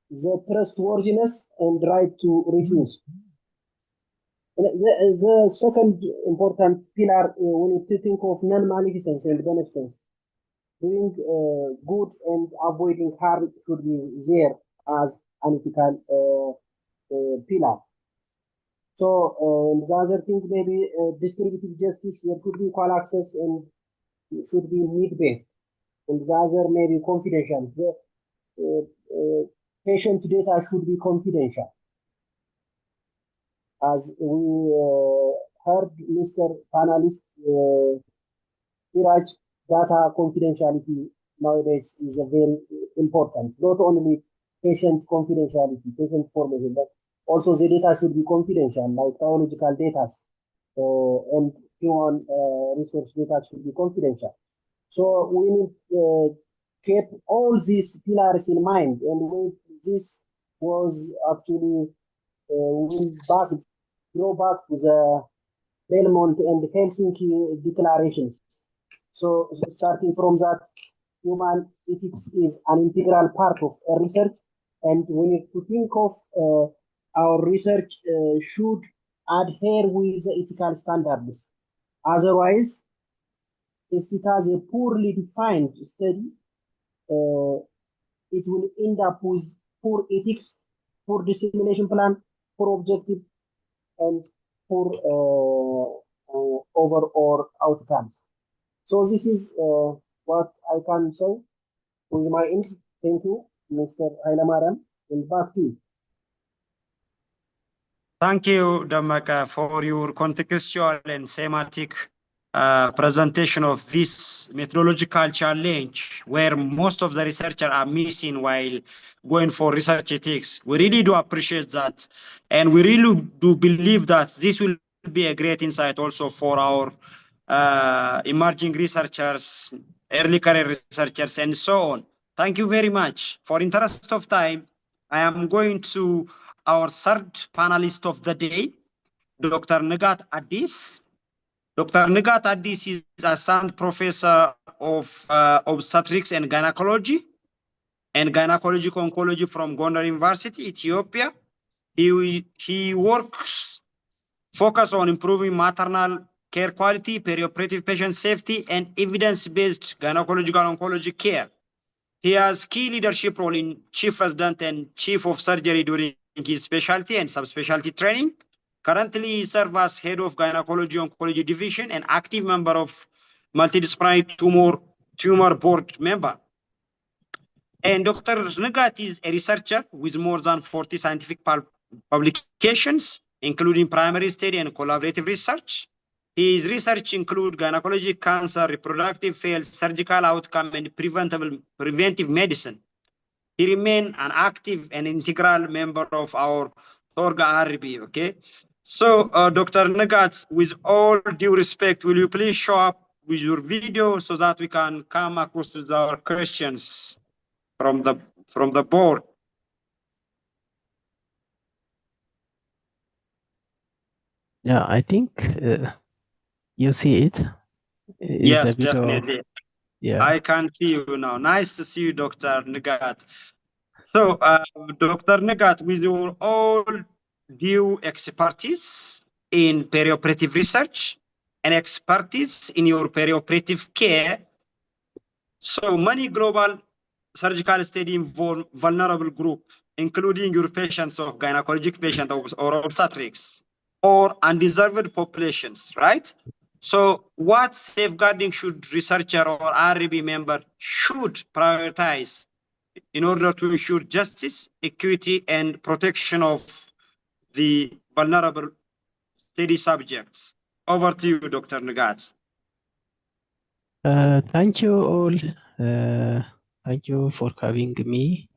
the trustworthiness and right to refuse. The second important pillar, we need to think of non-maleficence and beneficence. Doing good and avoiding harm should be there as an ethical pillar. So the other thing maybe distributive justice, there should be equal access and should be need-based. And the other maybe confidential. The patient data should be confidential. As we heard Mr. Panelist Iraj, data confidentiality nowadays is a very important. Not only patient confidentiality, patient information, but also the data should be confidential, like biological data and human resource data should be confidential. So we need keep all these pillars in mind, and this was actually go back to the Belmont and Helsinki declarations. So starting from that, human ethics is an integral part of research, and we need to think of our research should adhere with the ethical standards. Otherwise, if it has a poorly defined study, it will end up with poor ethics, poor dissemination plan, poor objective, and poor overall outcomes. So this is what I can say with my end. Thank you, Mr. Hailamaram, and back to you. Thank you, Damaka, for your contextual and semantic presentation of this methodological challenge where most of the researchers are missing while going for research ethics. We really do appreciate that. And we really do believe that this will be a great insight also for our emerging researchers, early career researchers, and so on. Thank you very much. For interest of time, I am going to our third panelist of the day, Dr. Negat Addis. Dr. Negat Addis is Assistant Professor of Obstetrics and Gynecology Oncology from Gondar University, Ethiopia. He works focus on improving maternal care quality, perioperative patient safety, and evidence-based gynecological oncology care. He has key leadership role in chief resident and chief of surgery during his specialty and subspecialty training. Currently, he serves as head of gynecology oncology division and active member of multidisciplinary tumor board member. And Dr. Negat is a researcher with more than 40 scientific publications, including primary study and collaborative research. His research includes gynecology, cancer, reproductive health, surgical outcome, and preventive medicine. He remains an active and integral member of our TORG-IRB, okay? So, Dr. Negat, with all due respect, will you please show up with your video so that we can come across with our questions from the board? Yeah, I think you see it. Is Yes, the video, definitely. yeah. I can see you now. Nice to see you, Dr. Negat. So, Dr. Negat, with your all due expertise in perioperative research and expertise in your perioperative care, so many global surgical studies involve vulnerable group, including your patients of gynecologic patient or obstetrics or undeserved populations, right? So what safeguarding should researcher or RB member should prioritize in order to ensure justice, equity, and protection of the vulnerable study subjects? Over to you, Dr. Negat. Thank you all. Thank you for having me.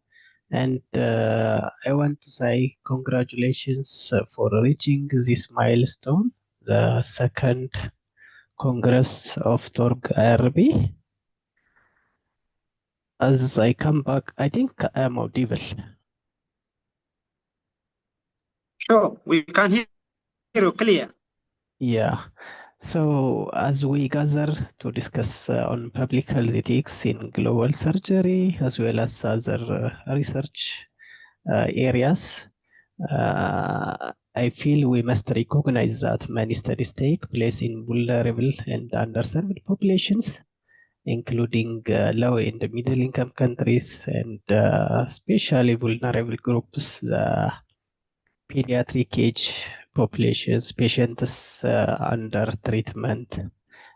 And I want to say congratulations for reaching this milestone, the second Congress of TORG-IRB. As I come back, I think I am audible. Sure, we can hear you clear. Yeah. So as we gather to discuss on public health ethics in global surgery, as well as other research areas, I feel we must recognize that many studies take place in vulnerable and underserved populations, including low and middle income countries, and especially vulnerable groups, the pediatric age populations, patients under treatment,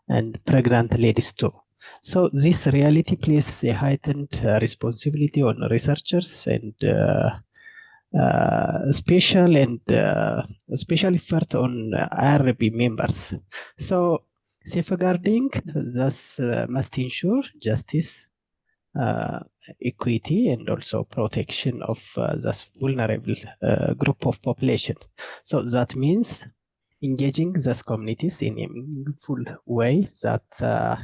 and pregnant ladies too. So this reality places a heightened responsibility on researchers and special effort on IRB members. So Safeguarding thus must ensure justice, equity, and also protection of this vulnerable group of population. So that means engaging these communities in a meaningful way that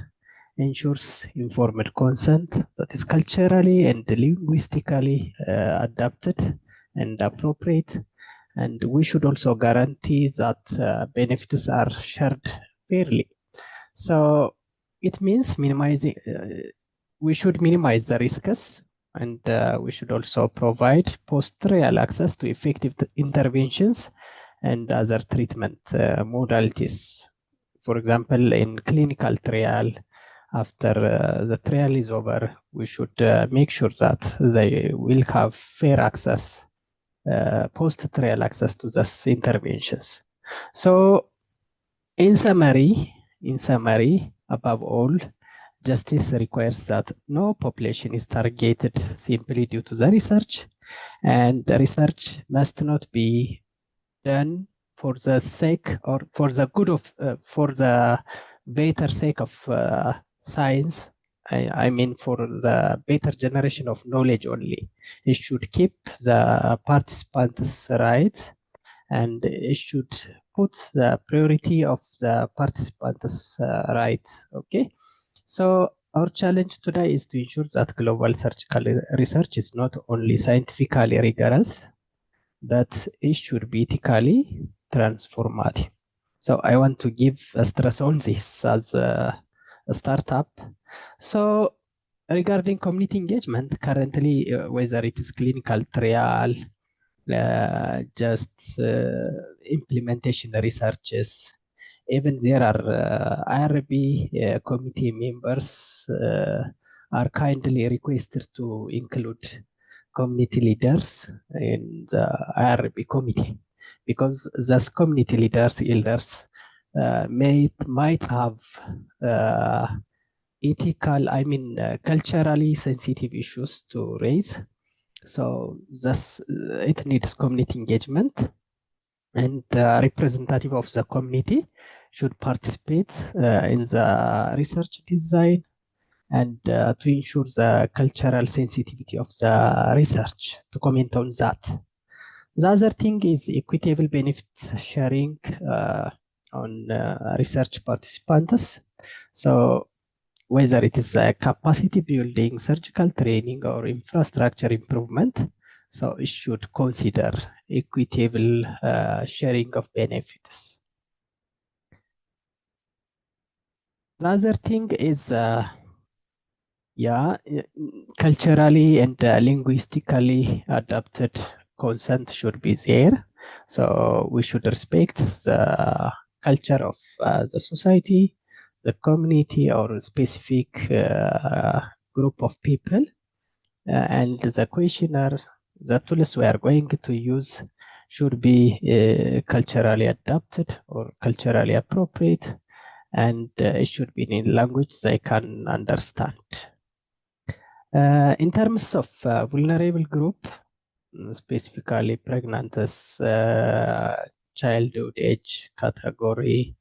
ensures informed consent that is culturally and linguistically adapted and appropriate. And we should also guarantee that benefits are shared fairly. So it means minimizing, we should minimize the risks, and we should also provide post-trial access to effective interventions and other treatment modalities. For example, in clinical trial, after the trial is over, we should make sure that they will have fair access, post-trial access to these interventions. So in summary, above all, justice requires that no population is targeted simply due to the research, and the research must not be done for the sake or for the good of, for the better sake of science. I mean, for the better generation of knowledge only. It should keep the participants' rights, and it should put the priority of the participants' rights. Okay, so our challenge today is to ensure that global surgical research is not only scientifically rigorous, but it should be ethically transformative. So I want to give a stress on this as a startup. So regarding community engagement, currently, whether it is clinical trial, just implementation researches, even there are IRB committee members are kindly requested to include community leaders in the IRB committee, because those community leaders, elders, might have ethical, I mean, culturally sensitive issues to raise. So thus, it needs community engagement, and representative of the community should participate in the research design, and to ensure the cultural sensitivity of the research, to comment on that. The other thing is equitable benefit sharing on research participants. So whether it is capacity building, surgical training, or infrastructure improvement, so it should consider equitable sharing of benefits. The other thing is, culturally and linguistically adapted consent should be there. So we should respect the culture of the society, the community, or a specific group of people. And the questionnaire, the tools we are going to use should be culturally adapted or culturally appropriate, and it should be in language they can understand. In terms of vulnerable group, specifically pregnant, childhood age category,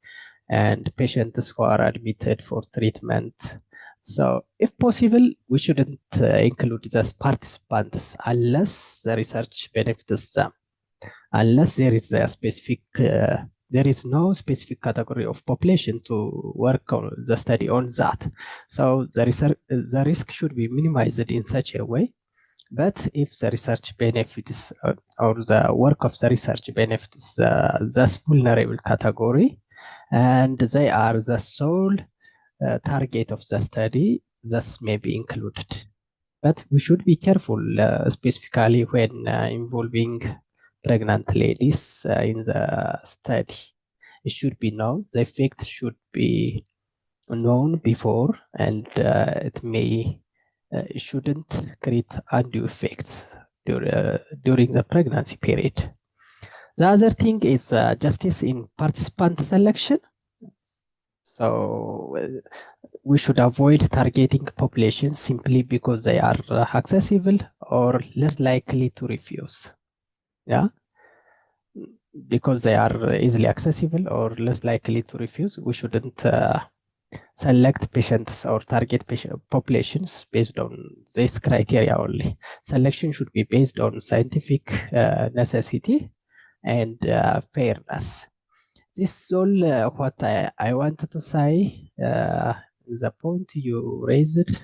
and patients who are admitted for treatment. So if possible, we shouldn't include these participants unless the research benefits them, unless there is a specific, there is no specific category of population to work on the study on that. So the risk should be minimized in such a way. But if the research benefits or the work of the research benefits this vulnerable category, and they are the sole target of the study, this may be included. But we should be careful, specifically when involving pregnant ladies in the study. It should be known, the effect should be known before, and it shouldn't create undue effects during the pregnancy period. The other thing is justice in participant selection. So we should avoid targeting populations simply because they are accessible or less likely to refuse. Yeah, because they are easily accessible or less likely to refuse, we shouldn't select patients or target patient populations based on this criteria only. Selection should be based on scientific necessity and fairness. This is all what I wanted to say, the point you raised,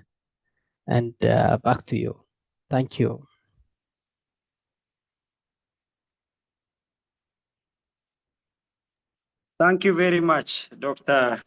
and back to you. Thank you. Thank you very much, Dr.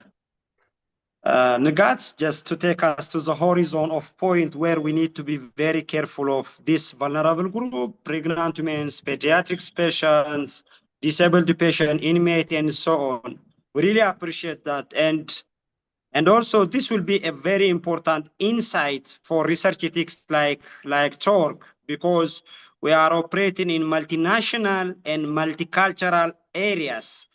Nagats, just to take us to the horizon of point where we need to be very careful of this vulnerable group, pregnant women, pediatric patients, disabled patient, inmate, and so on. We really appreciate that. And also this will be a very important insight for research ethics like TORG, because we are operating in multinational and multicultural areas.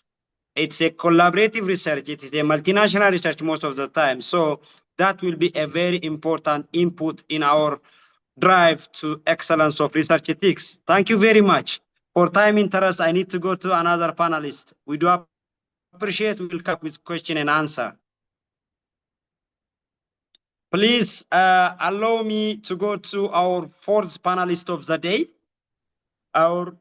It's a collaborative research. It is a multinational research most of the time. So that will be a very important input in our drive to excellence of research ethics. Thank you very much. For time interest, I need to go to another panelist. We do appreciate, we will come with question and answer. Please allow me to go to our fourth panelist of the day. Our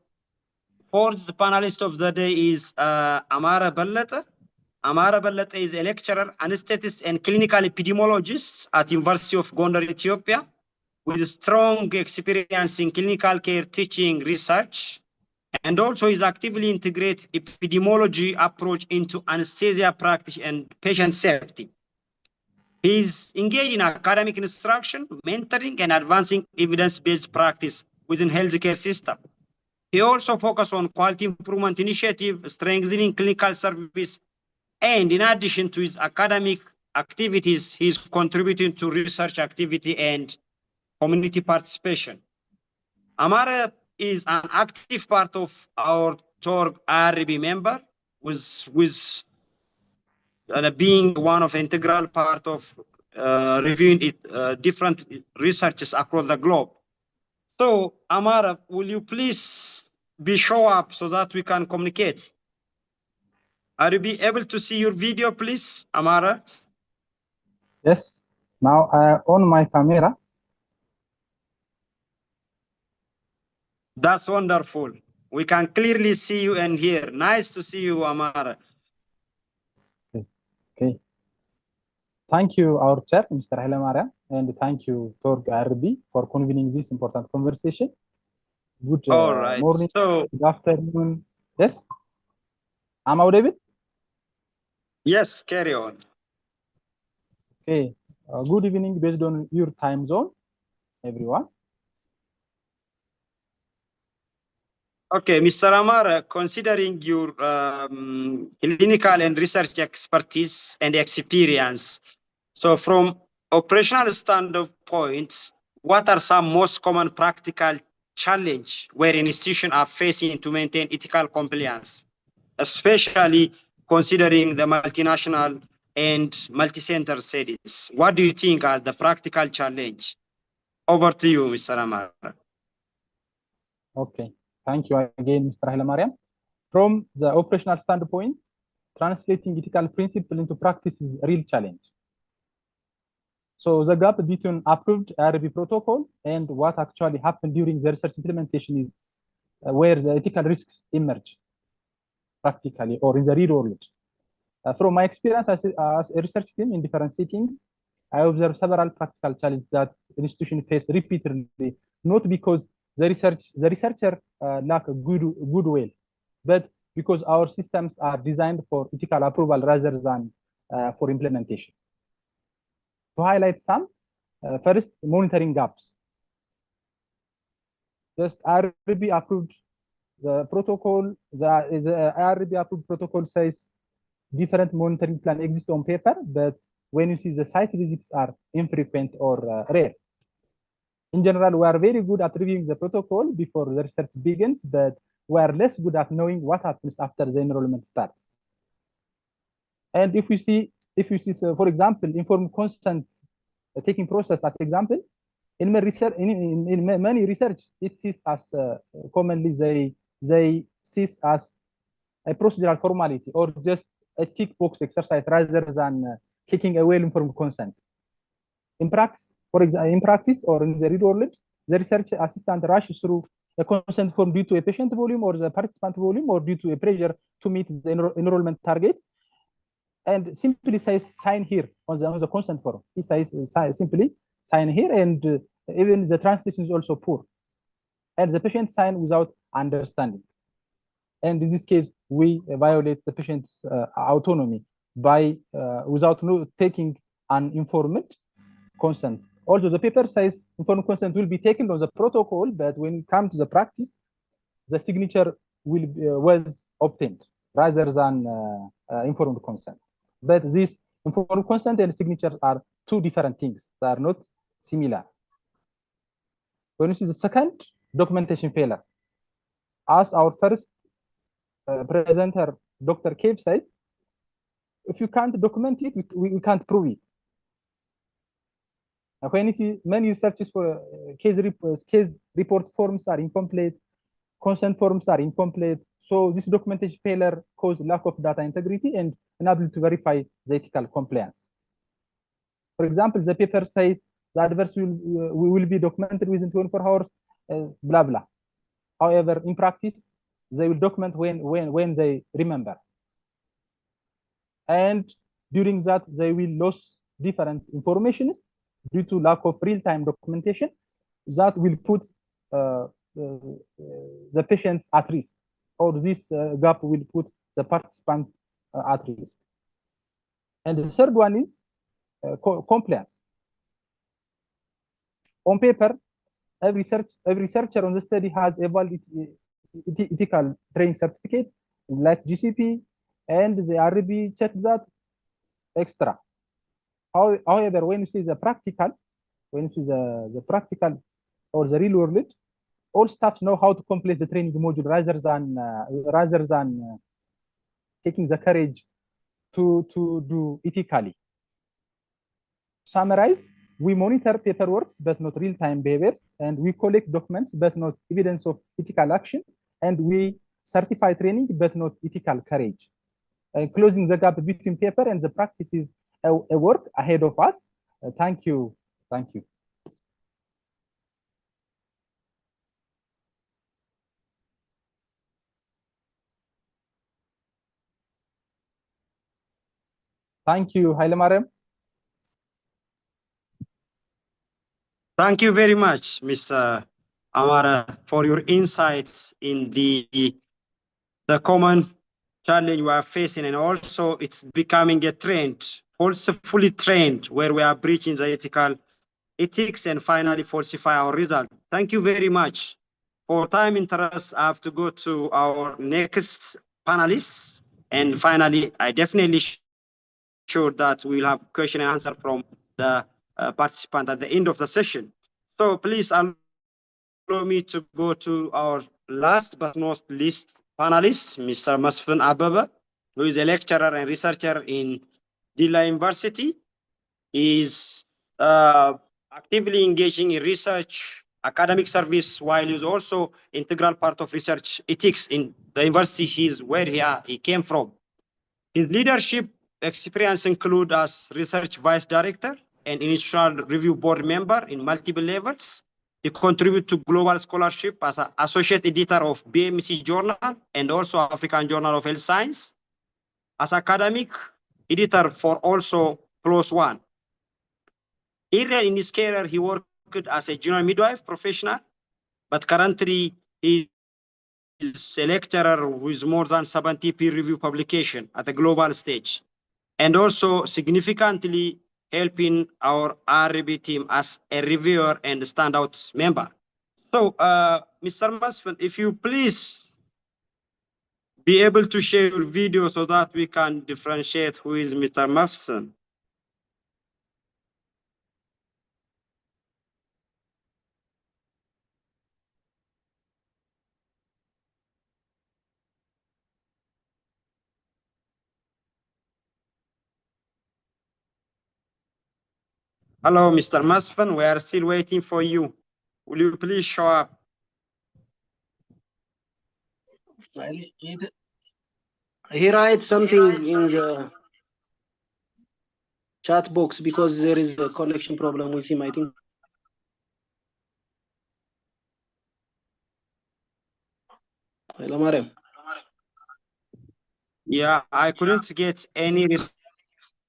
fourth panelist of the day is Amara Ballata. Amara Ballata is a lecturer, anesthetist, and clinical epidemiologist at University of Gondar, Ethiopia, with strong experience in clinical care teaching research, and also is actively integrate epidemiology approach into anesthesia practice and patient safety. He's engaged in academic instruction, mentoring, and advancing evidence-based practice within healthcare system. He also focused on quality improvement initiative, strengthening clinical service, and in addition to his academic activities, he's contributing to research activity and community participation. Amara is an active part of our TORG-IRB member, with being one of integral part of reviewing different researches across the globe. So, Amara, will you please show up so that we can communicate? Are you be able to see your video, please, Amara? Yes. Now on my camera. That's wonderful. We can clearly see you and hear. Nice to see you, Amara. Okay. Thank you, our chair, Mr. Haile, and thank you, TORG-IRB, for convening this important conversation. Good morning, good afternoon. Yes? Am I audible? Yes, carry on. Okay. Good evening based on your time zone, everyone. Okay, Mr. Amara, considering your clinical and research expertise and experience, so from operational standpoint, what are some most common practical challenges where institutions are facing to maintain ethical compliance, especially considering the multinational and multi-center settings? What do you think are the practical challenge? Over to you, Mr. Amara. Okay. Thank you again, Mr. Haile. From the operational standpoint, translating ethical principle into practice is a real challenge. So the gap between approved IRB protocol and what actually happened during the research implementation is where the ethical risks emerge practically or in the real world. From my experience as a research team in different settings, I observed several practical challenges that institutions face repeatedly, not because the researcher lack a goodwill, but because our systems are designed for ethical approval rather than for implementation. To highlight some, first, monitoring gaps. Just IRB approved the protocol, the IRB approved protocol says different monitoring plan exists on paper, but when you see the site visits are infrequent or rare. In general, we are very good at reviewing the protocol before the research begins, but we are less good at knowing what happens after the enrollment starts. And if you see, so for example, informed consent taking process as example, in many research, it sees as commonly they see as a procedural formality or just a tick box exercise rather than taking away informed consent. In practice, or in the real world, the research assistant rushes through a consent form due to a patient volume or the participant volume or due to a pressure to meet the enrollment targets, and simply says sign here on the consent form. He says simply sign here, and even the translation is also poor, and the patient sign without understanding. And in this case, we violate the patient's autonomy by without taking an informed consent. Also, the paper says informed consent will be taken on the protocol, but when it comes to the practice, the signature will was obtained rather than informed consent. But this informed consent and signatures are two different things. They are not similar. When you see the second, documentation failure. As our first presenter, Dr. Cave, says, if you can't document it, we can't prove it. When you see many searches for case report forms are incomplete, consent forms are incomplete. So this documentation failure causes lack of data integrity and inability to verify the ethical compliance. For example, the paper says the adverse will be documented within 24 hours, blah, blah. However, in practice, they will document when they remember. And during that, they will lose different information due to lack of real-time documentation that will put the patients at risk, or this gap will put the participant at risk. And the third one is compliance. On paper, every researcher on the study has a valid ethical training certificate like GCP, and the IRB check that extra. However, when you see the practical, the practical or the real world, all staff know how to complete the training module rather than taking the courage to do ethically. Summarize, we monitor paperwork but not real-time behaviors, and we collect documents but not evidence of ethical action, and we certify training but not ethical courage. Closing the gap between paper and the practice is a work ahead of us. Thank you. Thank you. Thank you, Hailemarem. Thank you very much, Mr. Amara, for your insights in the common challenge we are facing, and also it's becoming a trend, also fully trained, where we are breaching the ethics and finally falsify our result. Thank you very much. For time interest, I have to go to our next panelists, and finally, I definitely sure that we'll have question and answer from the participant at the end of the session. So please allow me to go to our last but not least panelist, Mr. Masfin Ababa, who is a lecturer and researcher in Dila University. He is actively engaging in research, academic service, while he's also integral part of research ethics in the university he came from. His leadership experience include as research vice director and institutional review board member in multiple levels. He contributed to global scholarship as an associate editor of BMC Journal and also African Journal of Health Science. As academic editor for also PLOS ONE. Earlier in his career, he worked as a general midwife professional, but currently he is a lecturer with more than 70 peer-reviewed publications at the global stage, and also significantly helping our IRB team as a reviewer and standout member. So, Mr. Masfin, if you please be able to share your video so that we can differentiate who is Mr. Masfin. Hello, Mr. Masfin, we are still waiting for you. Will you please show up? Well, he writes something in the chat box because there is a connection problem with him, I think. Hello, Mariam. Yeah, I couldn't get any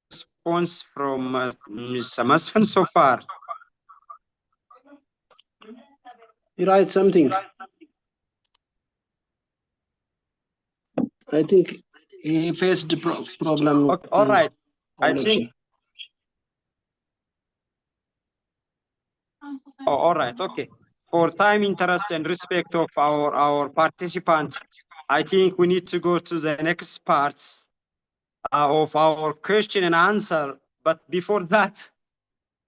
response from Mr. Masfan so far. You write something. I think he faced the problem. Okay, all right. I Connection. think. Oh, all right. Okay. For time, interest, and respect of our participants, I think we need to go to the next part of our question and answer. But before that,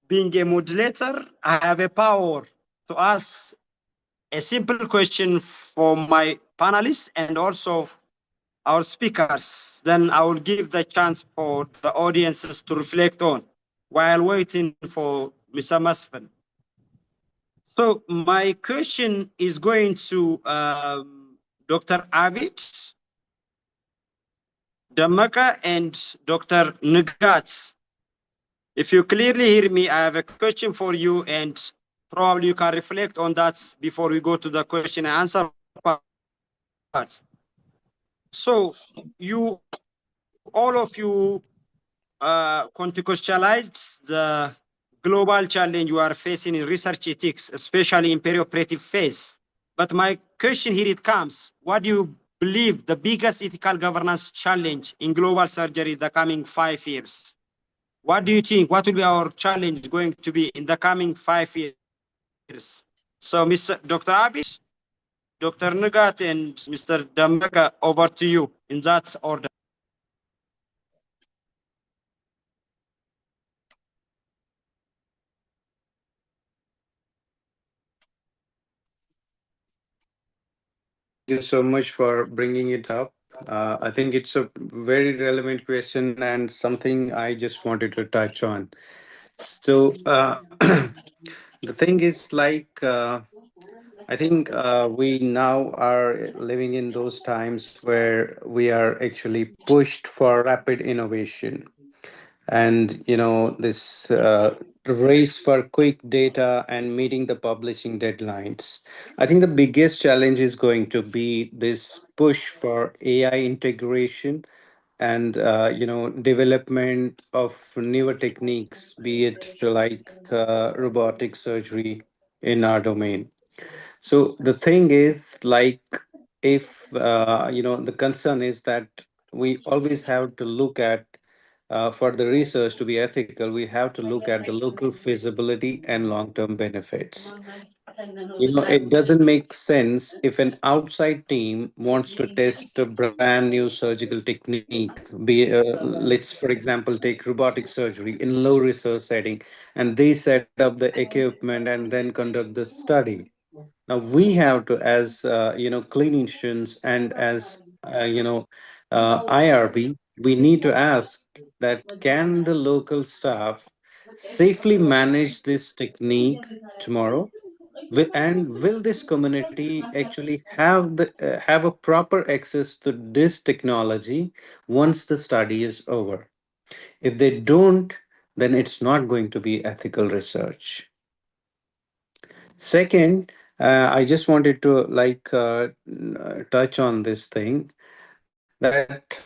being a moderator, I have a power to ask a simple question for my panelists and also our speakers. Then I will give the chance for the audiences to reflect on while waiting for Mr. Masfan. So my question is going to Dr. Abid, Damaka, and Dr. Nugat. If you clearly hear me, I have a question for you, and probably you can reflect on that before we go to the question and answer part. So you, all of you, contextualized the global challenge you are facing in research ethics, especially in perioperative phase. But my question here it comes, what do you believe the biggest ethical governance challenge in global surgery the coming 5 years? What do you think? What will be our challenge going to be in the coming 5 years? So, Mr. Dr. Abis, Dr. Nagat, and Mr. Dambaka, over to you in that order. Thank you so much for bringing it up. I think it's a very relevant question and something I just wanted to touch on. So, the thing is, I think we now are living in those times where we are actually pushed for rapid innovation. And, this race for quick data and meeting the publishing deadlines. I think the biggest challenge is going to be this push for AI integration and development of newer techniques, be it like robotic surgery in our domain. So the thing is, like, if the concern is that we always have to look at, for the research to be ethical, we have to look at the local feasibility and long-term benefits. It doesn't make sense if an outside team wants to test a brand new surgical technique, let's, for example, take robotic surgery in low research setting, and they set up the equipment and then conduct the study. Now we have to, as clinicians and as IRB, we need to ask that can the local staff safely manage this technique tomorrow? And will this community actually have a proper access to this technology once the study is over? If they don't, then it's not going to be ethical research. Second, I just wanted to touch on this thing that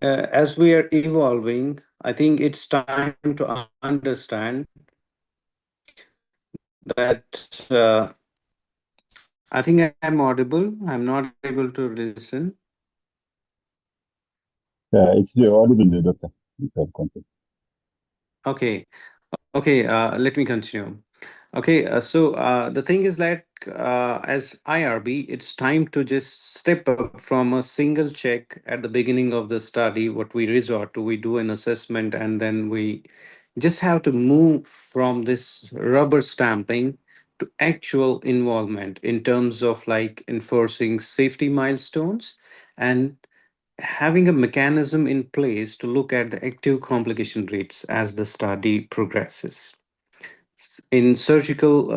as we are evolving, I think it's time to understand that I think I'm audible. I'm not able to listen. It's audible, Doctor. You can continue. Okay. Okay. Let me continue. Okay, the thing is that as IRB, it's time to just step up from a single check at the beginning of the study. What we resort to, we do an assessment, and then we just have to move from this rubber stamping to actual involvement in terms of like enforcing safety milestones and having a mechanism in place to look at the active complication rates as the study progresses. in surgical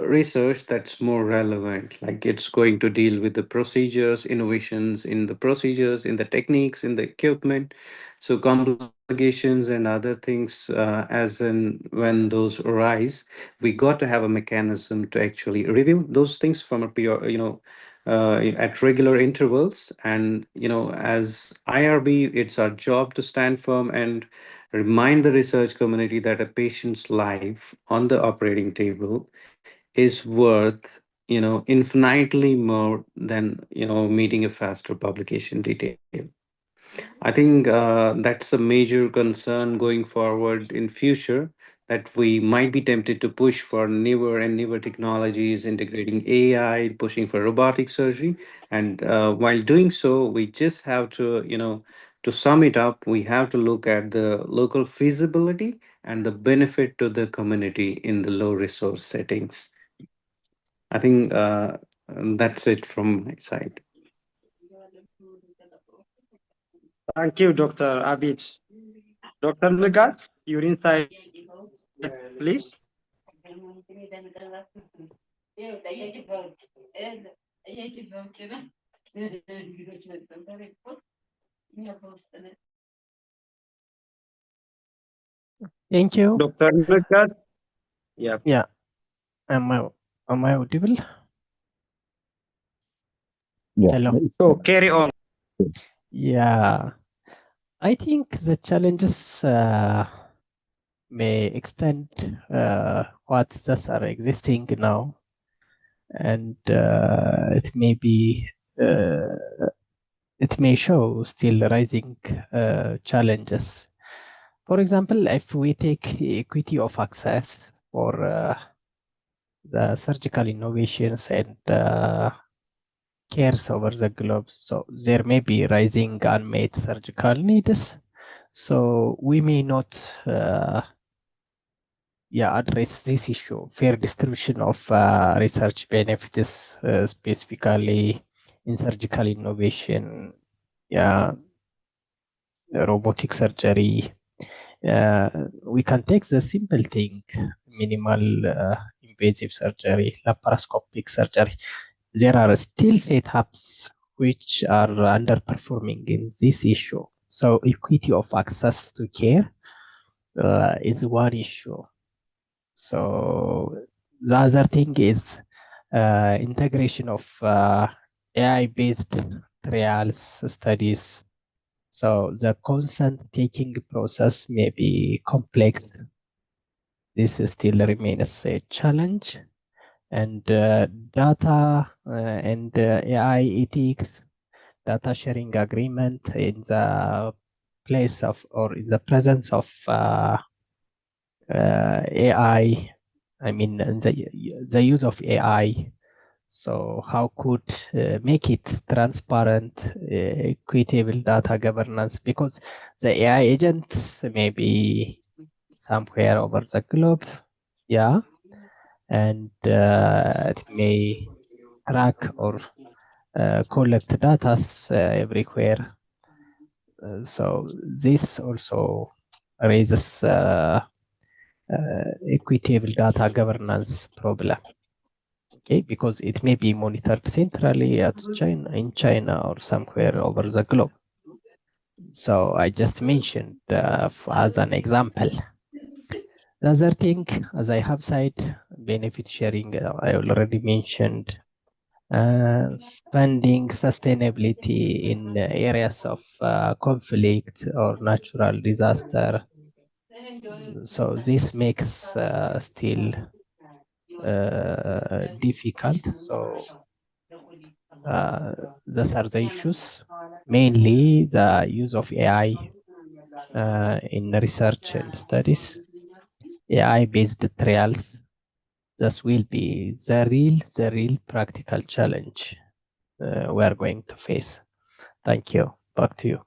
research, that's more relevant. Like it's going to deal with the procedures, innovations in the procedures, in the techniques, in the equipment. So complications and other things, as and when those arise, we got to have a mechanism to actually review those things from a at regular intervals. And as IRB, it's our job to stand firm and remind the research community that a patient's life on the operating table is worth infinitely more than meeting a faster publication detail. I think that's a major concern going forward in future, that we might be tempted to push for newer and newer technologies, integrating AI, pushing for robotic surgery. And while doing so, we just have to, to sum it up, we have to look at the local feasibility and the benefit to the community in the low resource settings. I think that's it from my side. Thank you, Dr. Abid. Dr. Nagat, your insight, please. Thank you. Dr. Nagat. Yeah. Yeah. Am I audible? Yeah. Hello. So carry on. Yeah. I think the challenges may extend what just are existing now, and it may show still rising challenges. For example, if we take equity of access for the surgical innovations and cares over the globe, so there may be rising unmet surgical needs. So we may not address this issue, fair distribution of research benefits, specifically in surgical innovation, robotic surgery. We can take the simple thing, minimal invasive surgery, laparoscopic surgery. There are still setups which are underperforming in this issue. So equity of access to care is one issue. So the other thing is integration of AI-based trials studies. So the consent taking process may be complex. This still remains a challenge. And data and AI ethics, data sharing agreement in the place of or in the presence of AI, I mean the use of AI. So how could make it transparent, equitable data governance? Because the AI agents may be somewhere over the globe, and it may track or collect data everywhere. So this also raises equitable data governance problem. Okay, because it may be monitored centrally in China or somewhere over the globe. So I just mentioned as an example. The other thing, as I have said, benefit sharing, I already mentioned. Funding sustainability in areas of conflict or natural disaster. So this makes still difficult. So those are the issues, mainly the use of AI in research and studies, AI-based trials. This will be the real practical challenge we are going to face. Thank you. Back to you.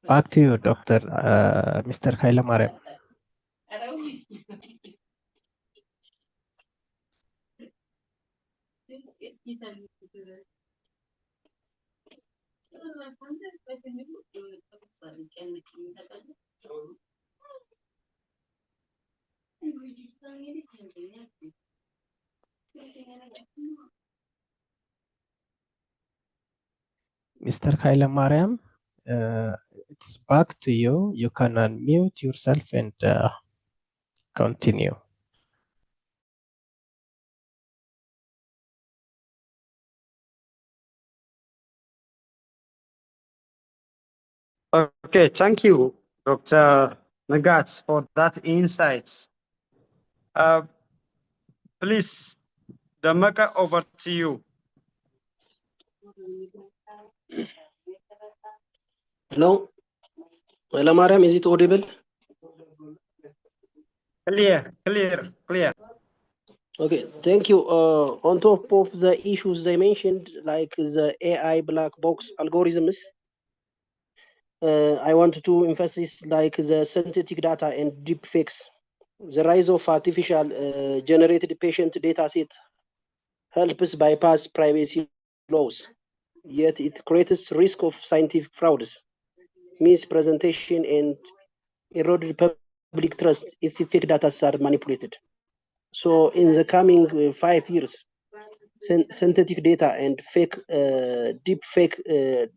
Back to you, Dr. Mr. Khailamare. Mr. Kailamariam, it's back to you. You can unmute yourself and continue. Okay, thank you, Dr. Nagats, for that insights. Please, Damaka, over to you. Hello, Mariam, is it audible? Clear, clear, clear. Okay, thank you. On top of the issues I mentioned, like the AI black box algorithms, I want to emphasize like the synthetic data and deepfakes. The rise of artificial generated patient data set helps bypass privacy laws, yet it creates risk of scientific frauds, mispresentation, and eroded public trust if fake data are manipulated. So in the coming 5 years, synthetic data and deep fake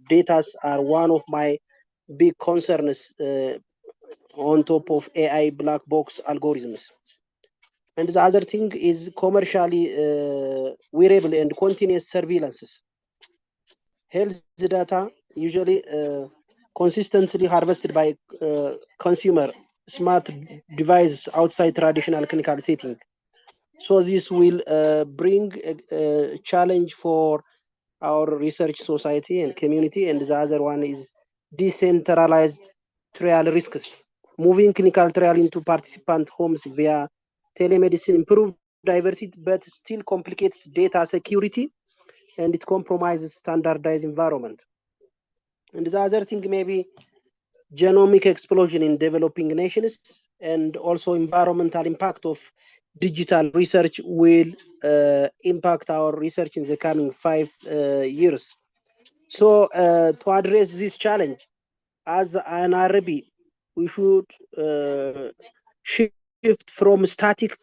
data are one of my big concerns on top of AI black box algorithms. And the other thing is commercially wearable and continuous surveillances. Health data usually consistently harvested by consumer smart devices outside traditional clinical setting. So this will bring a challenge for our research society and community. And the other one is decentralized trial risks. Moving clinical trial into participant homes via telemedicine improves diversity, but still complicates data security, and it compromises standardized environment. And the other thing maybe genomic explosion in developing nations, and also environmental impact of digital research will impact our research in the coming 5 years. So to address this challenge, as an IRB, we should shift from static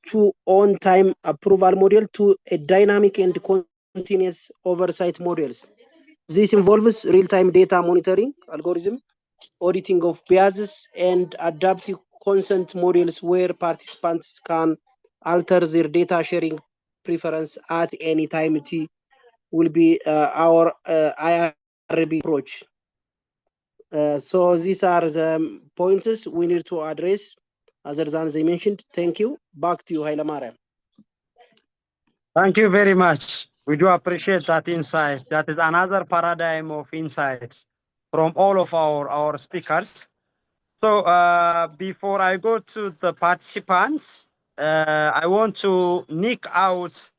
to on-time approval model to a dynamic and continuous oversight models. This involves real-time data monitoring algorithm, auditing of biases, and adaptive consent models where participants can alter their data sharing preference at any time. It will be our IRB approach. So these are the pointers we need to address, other than they mentioned. Thank you. Back to you, Hailamariam. Thank you very much. We do appreciate that insight. That is another paradigm of insights from all of our speakers. So before I go to the participants, I want to nick out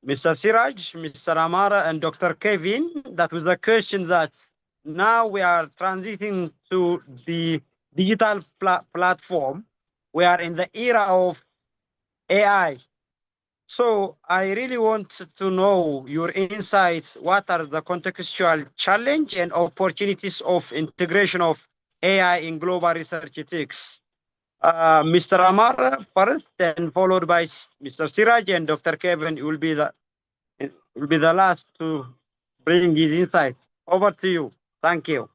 Mr. Siraj, Mr. Amara, and Dr. Kevin. That was the question that now we are transiting to the digital platform. We are in the era of AI. So I really want to know your insights. What are the contextual challenge and opportunities of integration of AI in global research ethics? Mr. Amar first, then followed by Mr. Siraj, and Dr. Kevin will be the last to bring his insight. Over to you. Thank you.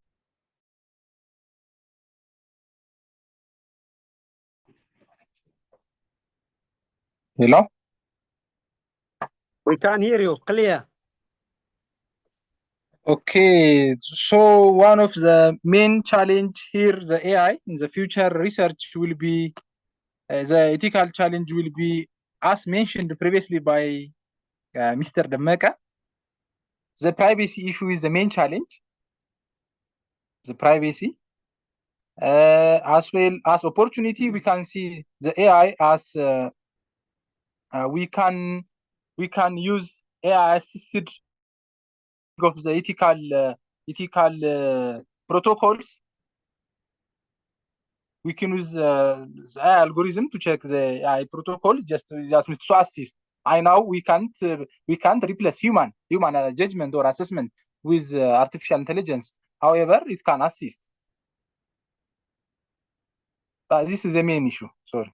Hello? We can hear you clear. Okay, so one of the main challenge here, the AI in the future research will be, the ethical challenge will be, as mentioned previously by Mr. Dameka, the privacy issue is the main challenge, the privacy. As well as opportunity, we can see the AI as we can use AI assisted of the ethical protocols. We can use the AI algorithm to check the AI protocol just to assist I know we can't replace human judgment or assessment with artificial intelligence. However, it can assist. This is the main issue. Sorry.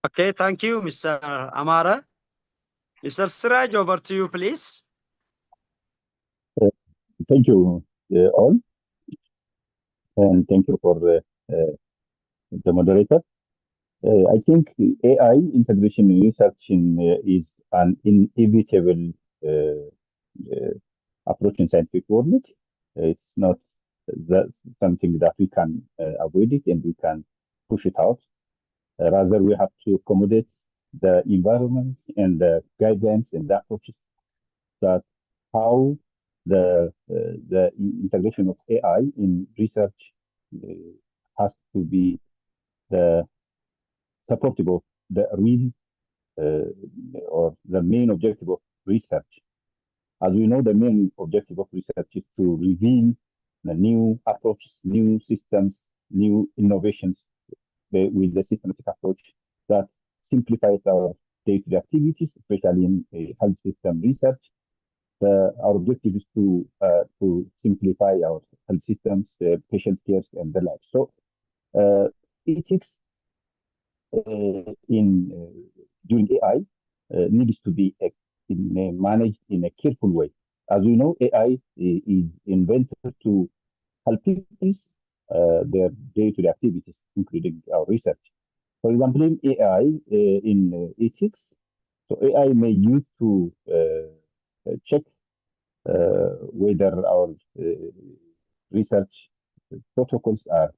Okay, thank you, Mr. Amara. Mr. Siraj, over to you, please. Thank you all, and thank you for the moderator. I think AI integration in research is an inevitable approach in scientific world. It's not something that we can avoid it and we can push it out. Rather, we have to accommodate the environment and the guidelines and the approaches that how the integration of AI in research has to be the supportive of the real or the main objective of research. As we know, the main objective of research is to reveal the new approaches, new systems, new innovations with the systematic approach that simplifies our day-to-day activities, especially in health system research. Our objective is to simplify our health systems, patient care, and the like. So, ethics during AI needs to be managed in a careful way. As we know, AI is invented to help people their day-to-day activities, including our research. For example, in AI, in ethics, so AI may use to check whether our research protocols are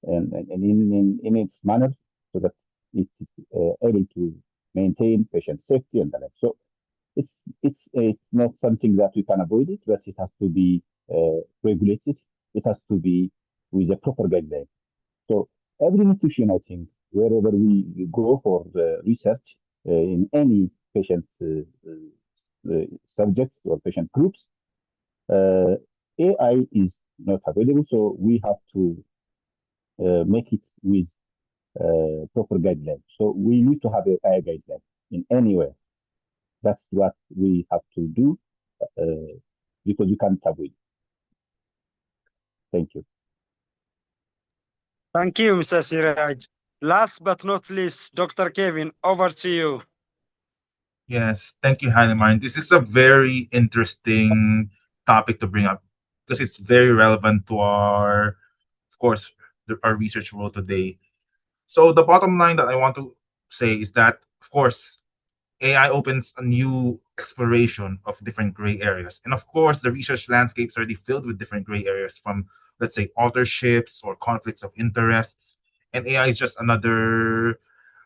and in its manner so that it's able to maintain patient safety and the like. So it's not something that we can avoid it, but it has to be regulated. It has to be with a proper guideline. So every institution, I think, wherever we go for the research in any patient subjects or patient groups, AI is not available. So we have to make it with proper guidelines. So we need to have a guideline in anywhere. That's what we have to do because we can't avoid. Thank you. Thank you, Mr. Siraj. Last but not least, Dr. Kevin, over to you. Yes, thank you, Halimar. This is a very interesting topic to bring up because it's very relevant to our, of course, our research world today. So the bottom line that I want to say is that, of course, AI opens a new exploration of different gray areas. And of course, the research landscape is already filled with different gray areas from, let's say, authorships or conflicts of interests. And AI is just another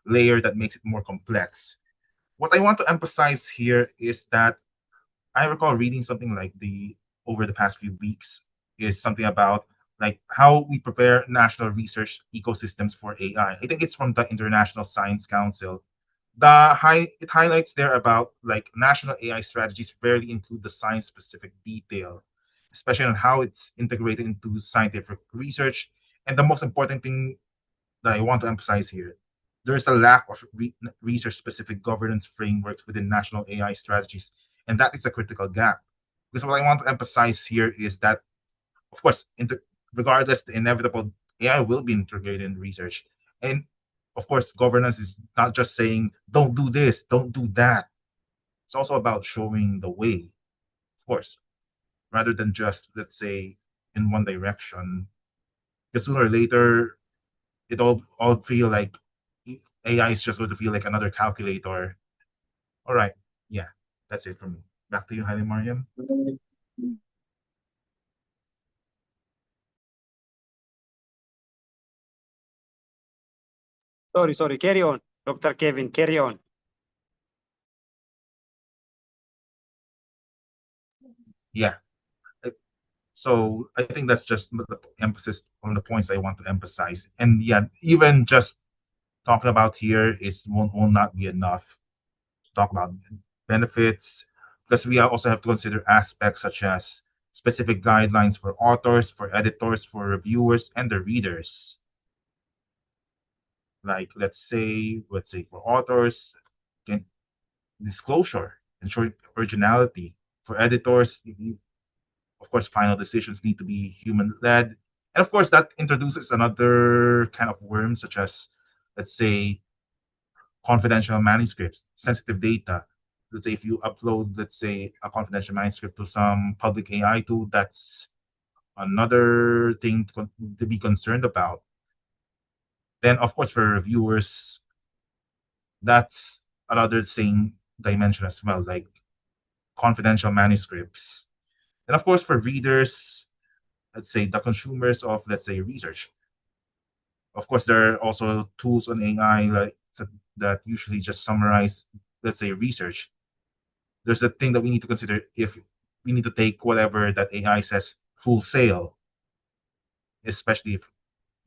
layer that makes it more complex. What I want to emphasize here is that I recall reading something like over the past few weeks is something about like how we prepare national research ecosystems for AI. I think it's from the International Science Council. It highlights there about like national AI strategies rarely include the science specific detail, especially on how it's integrated into scientific research. And the most important thing that I want to emphasize here, there's a lack of research specific governance frameworks within national AI strategies, and that is a critical gap. Because what I want to emphasize here is that, of course, regardless, the inevitable AI will be integrated in research. And of course, governance is not just saying, don't do this, don't do that. It's also about showing the way, of course, rather than just, let's say, in one direction. Because sooner or later, it all feel like AI is just going to feel like another calculator. All right. Yeah, that's it from me. Back to you, Haile Mariam. Sorry. Carry on, Dr. Kevin. Carry on. Yeah. So I think that's just the emphasis on the points I want to emphasize. And yeah, even just talk about here will not be enough to talk about benefits, because we also have to consider aspects such as specific guidelines for authors, for editors, for reviewers, and the readers. Like let's say for authors, can disclosure, ensure originality. For editors, of course, final decisions need to be human led. And of course, that introduces another kind of worm, such as, let's say, confidential manuscripts, sensitive data. Let's say if you upload, let's say, a confidential manuscript to some public AI tool, that's another thing to be concerned about. Then, of course, for reviewers, that's another same dimension as well, like confidential manuscripts. And of course, for readers, let's say the consumers of, let's say, research. Of course, there are also tools on AI like that usually just summarize, let's say, research. There's a thing that we need to consider if we need to take whatever that AI says wholesale, especially if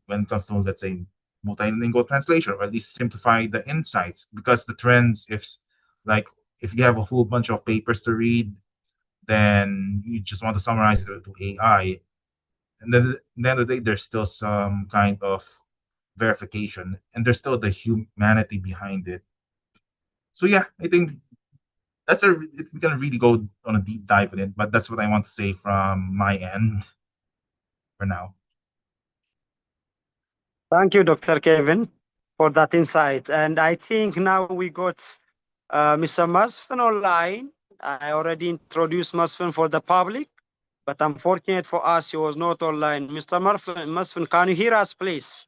when it comes to, let's say, multilingual translation, or at least simplify the insights. Because the trends, like if you have a whole bunch of papers to read, then you just want to summarize it to AI. And then at the end of the day, there's still some kind of verification, and there's still the humanity behind it. So yeah, I think we can really go on a deep dive in it, but that's what I want to say from my end for now. Thank you, Dr. Kevin, for that insight. And I think now we got Mr. Masfen online. I already introduced Masfen for the public, but unfortunate for us, he was not online. Mr. Masfen, can you hear us, please?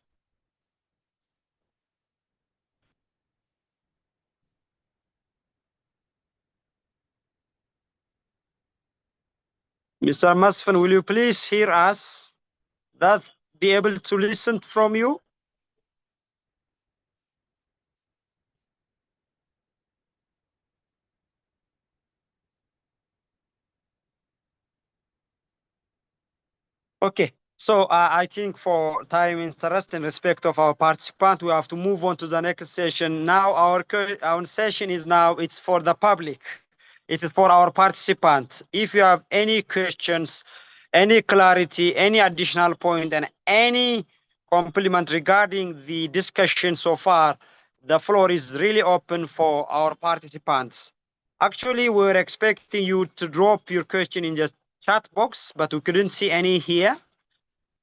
Mr. Masfen, will you please hear us? That be able to listen from you? Okay, so I think for time, interest, and respect of our participant, we have to move on to the next session. Now our session is now, it's for the public. It is for our participants. If you have any questions, any clarity, any additional point, and any compliment regarding the discussion so far, the floor is really open for our participants. Actually, we were expecting you to drop your question in the chat box, but we couldn't see any here.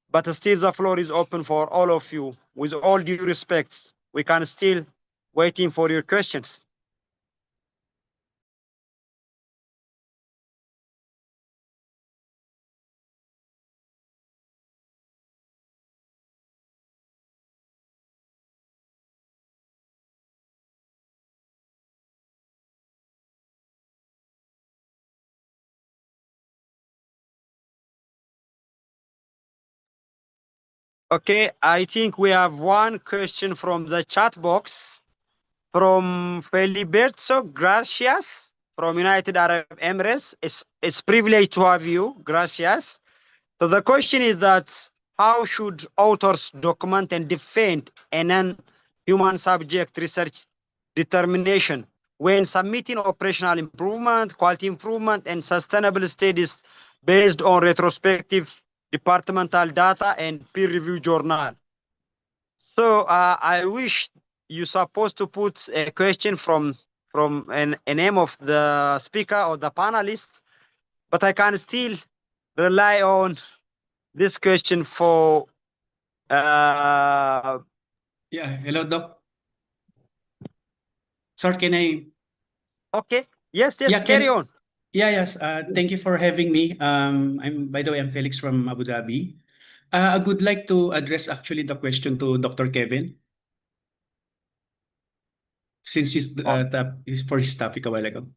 But still, the floor is open for all of you. With all due respects, we can still waiting for your questions. Okay, I think we have one question from the chat box from Feliberto Gracias from United Arab Emirates. It's privilege to have you. Gracias. So the question is that how should authors document and defend a non-human subject research determination when submitting operational improvement, quality improvement, and sustainable studies based on retrospective departmental data and peer-reviewed journal? So I wish you're supposed to put a question from a name of the speaker or the panelist, but I can still rely on this question for Yeah, hello, Doc. Sir, can I? Okay. Yes, Yeah, carry on. Yeah, yes. Thank you for having me. By the way, I'm Felix from Abu Dhabi. I would like to address actually the question to Dr. Kevin, since he's for his topic a while ago.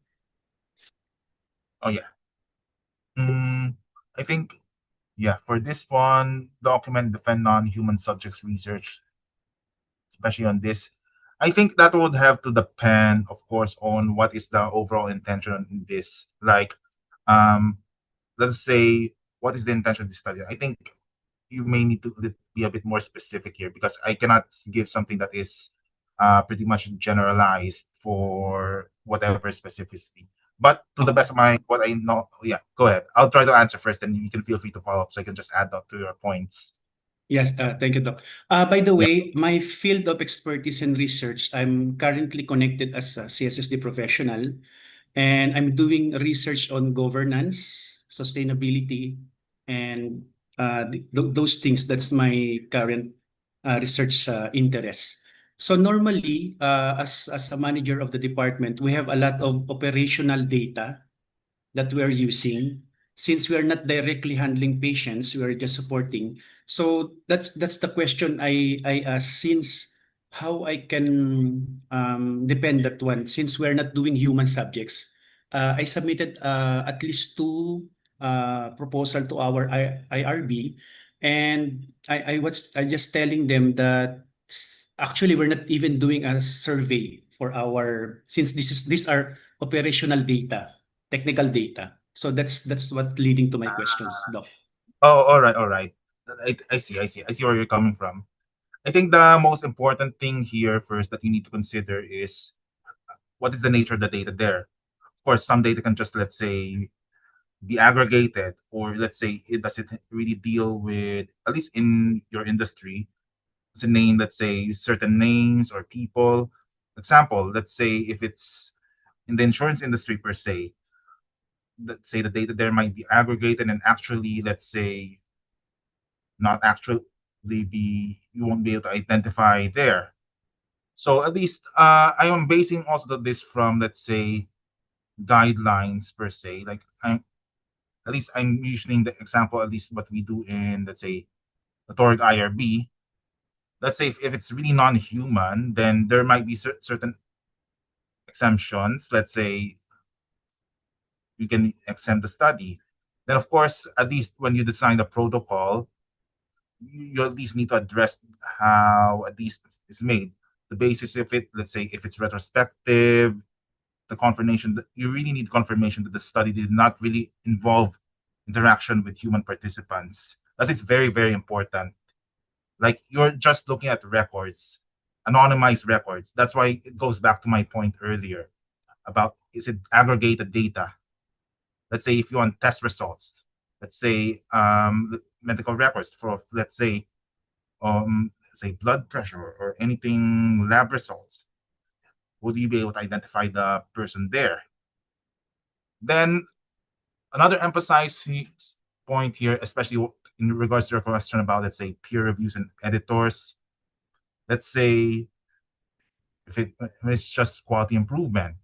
Oh yeah. I think, yeah, for this one, document defend non-human subjects research, especially on this. I think that would have to depend, of course, on what is the overall intention in this. Like, let's say, what is the intention of this study? I think you may need to be a bit more specific here, because I cannot give something that is pretty much generalized for whatever specificity. But to the best of what I know, yeah, go ahead. I'll try to answer first, and you can feel free to follow up, so I can just add up to your points. Yes, thank you, Doc. By the way, my field of expertise and research, I'm currently connected as a CSSD professional, and I'm doing research on governance, sustainability, and those things. That's my current research interest. So normally, as a manager of the department, we have a lot of operational data that we are using. Since we are not directly handling patients, we are just supporting. So that's the question I ask, since how I can depend that one, since we're not doing human subjects. I submitted at least two proposal to our IRB, and I just telling them that actually we're not even doing a survey for our, since these are operational data, technical data. So that's what leading to my questions, Doc. Oh, all right, all right. I see, I see. I see where you're coming from. I think the most important thing here first that you need to consider is what is the nature of the data there. Of course, some data can just, let's say, be aggregated, or let's say it does it really deal with, at least in your industry, it's a name, let's say certain names or people. Example, let's say if it's in the insurance industry per se, let's say the data there might be aggregated and actually, let's say, not actually be, you won't be able to identify there. So at least I am basing also this from, let's say, guidelines per se. Like I'm using the example, at least what we do in, let's say, the TORG-IRB. Let's say if it's really non-human, then there might be certain exemptions. Let's say you can exempt the study. Then of course, at least when you design the protocol, you at least need to address how at least is made. The basis of it, let's say if it's retrospective, the confirmation that you really need confirmation that the study did not really involve interaction with human participants. That is very, very important. Like you're just looking at records, anonymized records. That's why it goes back to my point earlier about, is it aggregated data? Let's say if you want test results, let's say medical records for, let's say blood pressure or anything, lab results, would you be able to identify the person there? Then another emphasizing point here, especially in regards to your question about, let's say, peer reviews and editors. Let's say if it's just quality improvement,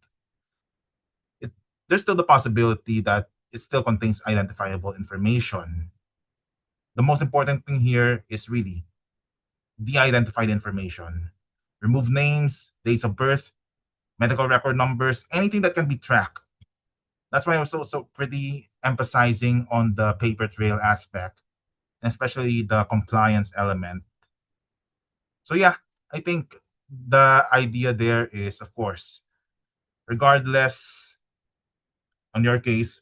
there's still the possibility that it still contains identifiable information. The most important thing here is really de-identified information. Remove names, dates of birth, medical record numbers, anything that can be tracked. That's why I was also pretty emphasizing on the paper trail aspect, especially the compliance element. So yeah, I think the idea there is, of course, regardless on your case,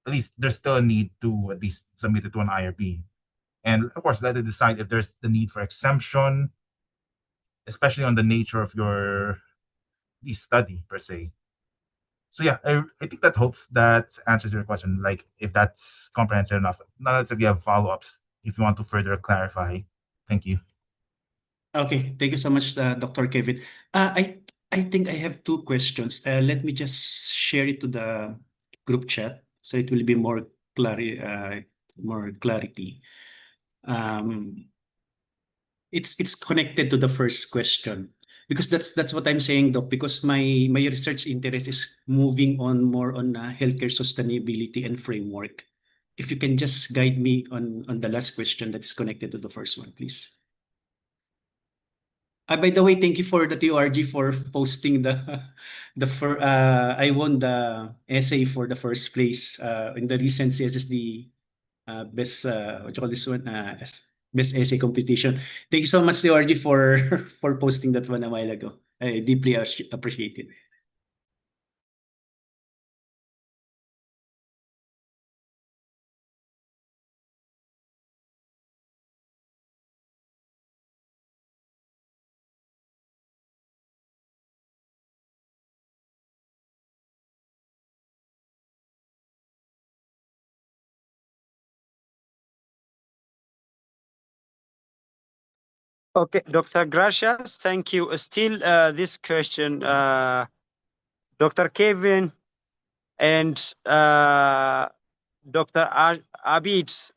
at least there's still a need to at least submit it to an IRB. And of course, let it decide if there's the need for exemption, especially on the nature of your study per se. So yeah, I think that hopes that answers your question. Like if that's comprehensive enough. Now let's say if you have follow-ups, if you want to further clarify. Thank you. Okay, thank you so much, Dr. Kevin. I think I have two questions. Let me just share it to the group chat so it will be more clarity. It's connected to the first question, because that's what I'm saying, Doc. Because my research interest is moving on more on healthcare sustainability and framework. If you can just guide me on the last question that is connected to the first one, please. By the way, thank you for the TORG for posting I won the essay for the first place in the recent CSSD best what you call this one best essay competition. Thank you so much, TORG, for for posting that one a while ago. I deeply appreciate it. Okay, Dr. Gracias, thank you. Still, this question, Dr. Kevin and Dr. Abid,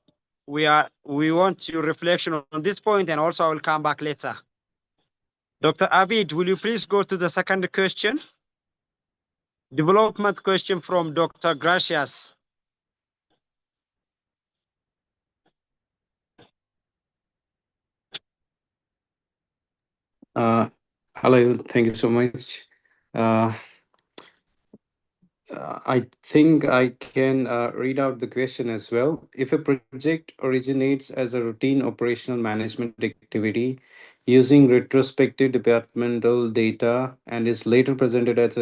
we want your reflection on this point, and also I will come back later. Dr. Abid, will you please go to the second question? Development question from Dr. Gracias. Hello, thank you so much. I think I can read out the question as well. If a project originates as a routine operational management activity using retrospective departmental data and is later presented at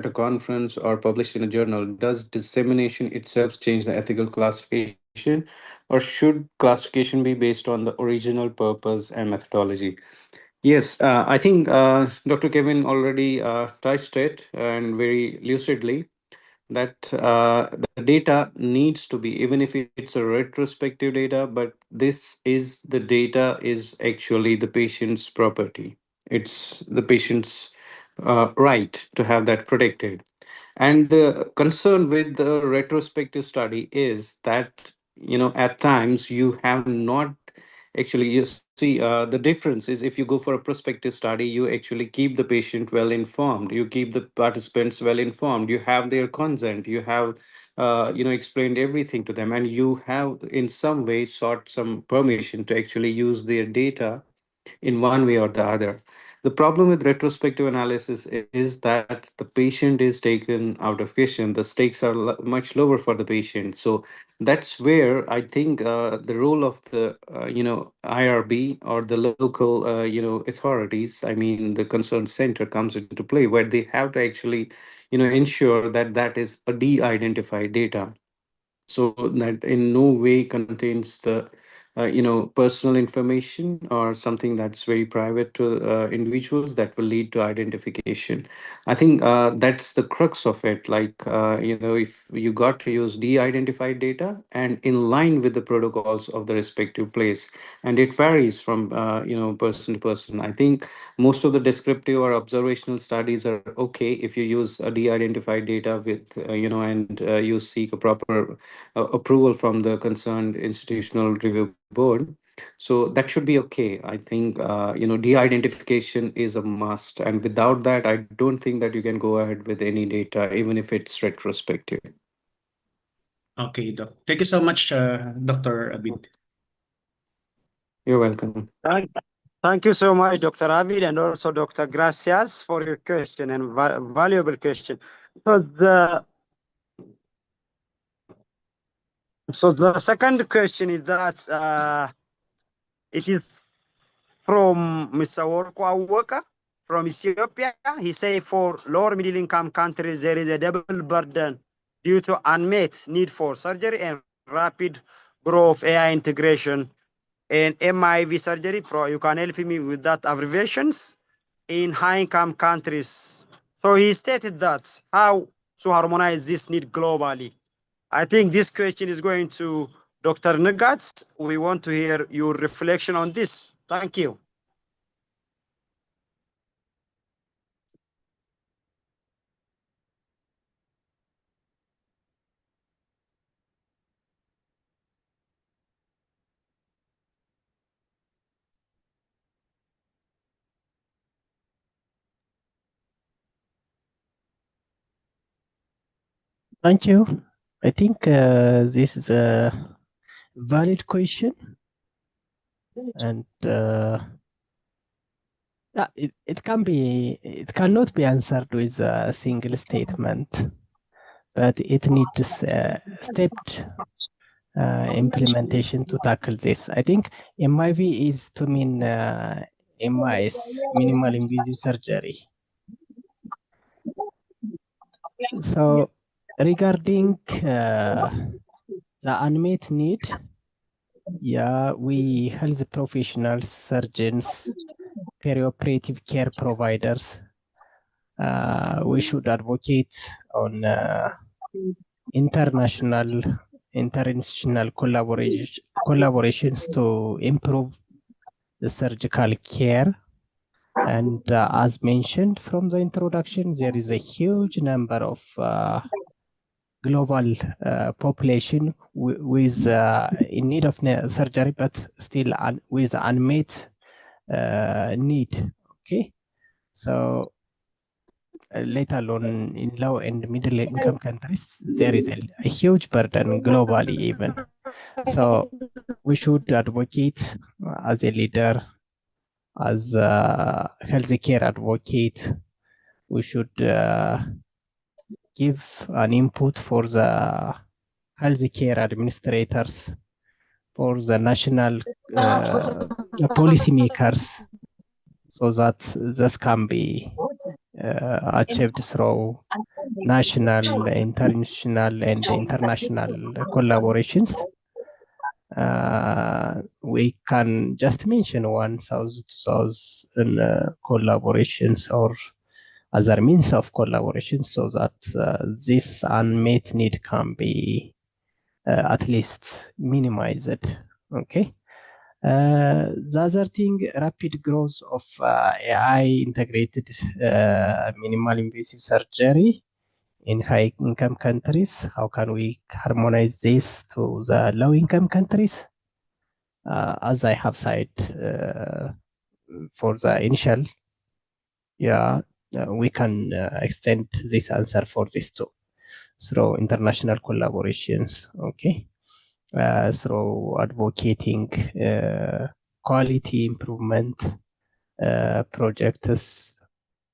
a conference or published in a journal, does dissemination itself change the ethical classification, or should classification be based on the original purpose and methodology? Yes, I think Dr. Kevin already touched it and very lucidly that the data needs to be, even if it's a retrospective data, but this is the data is actually the patient's property. It's the patient's right to have that protected. And the concern with the retrospective study is that, at times you have not actually, you see, the difference is if you go for a prospective study, you actually keep the patient well informed, you keep the participants well informed, you have their consent, you have, explained everything to them, and you have in some way sought some permission to actually use their data in one way or the other. The problem with retrospective analysis is that the patient is taken out of question. The stakes are much lower for the patient. So that's where I think the role of the IRB or the local authorities, I mean the concerned center, comes into play, where they have to actually ensure that that is a de-identified data, so that in no way contains the personal information or something that's very private to individuals that will lead to identification. I think that's the crux of it. Like, if you got to use de-identified data and in line with the protocols of the respective place, and it varies from person to person. I think most of the descriptive or observational studies are okay if you use a de-identified data with and you seek a proper approval from the concerned institutional review board. So that should be okay. I think de-identification is a must, and without that, I don't think that you can go ahead with any data, even if it's retrospective. Okay, Doc. Thank you so much, Dr. Abid. You're welcome. Thank you so much, Dr. Abid, and also Dr. Gracias for your question and valuable question. So the second question is that it is from Mr. Worka from Ethiopia. He say for lower middle income countries, there is a double burden due to unmet need for surgery and rapid growth of AI integration and MIV surgery. You can help me with that abbreviations in high income countries. So he stated that how to harmonize this need globally. I think this question is going to Dr. Nugats. We want to hear your reflection on this. Thank you. Thank you. I think this is a valid question, and it cannot be answered with a single statement, but it needs stepped implementation to tackle this. I think MIV is to mean MIS, minimal invasive surgery. So regarding the unmet need, yeah, we health professionals, surgeons, perioperative care providers, we should advocate on international collaborations to improve the surgical care. And as mentioned from the introduction, there is a huge number of global population with in need of surgery, but still with unmet need. Okay, so let alone in low and middle income countries, there is a huge burden globally even. So we should advocate as a leader, as a healthcare advocate. We should give an input for the healthcare administrators, for the national policymakers, so that this can be achieved through national, international, and international collaborations. We can just mention 1,000, 2,000 collaborations or other means of collaboration, so that this unmet need can be at least minimized. Okay. The other thing, rapid growth of AI integrated minimal invasive surgery in high income countries. How can we harmonize this to the low income countries? As I have said, for the initial, we can extend this answer for this too through international collaborations. Okay. Through advocating quality improvement projects.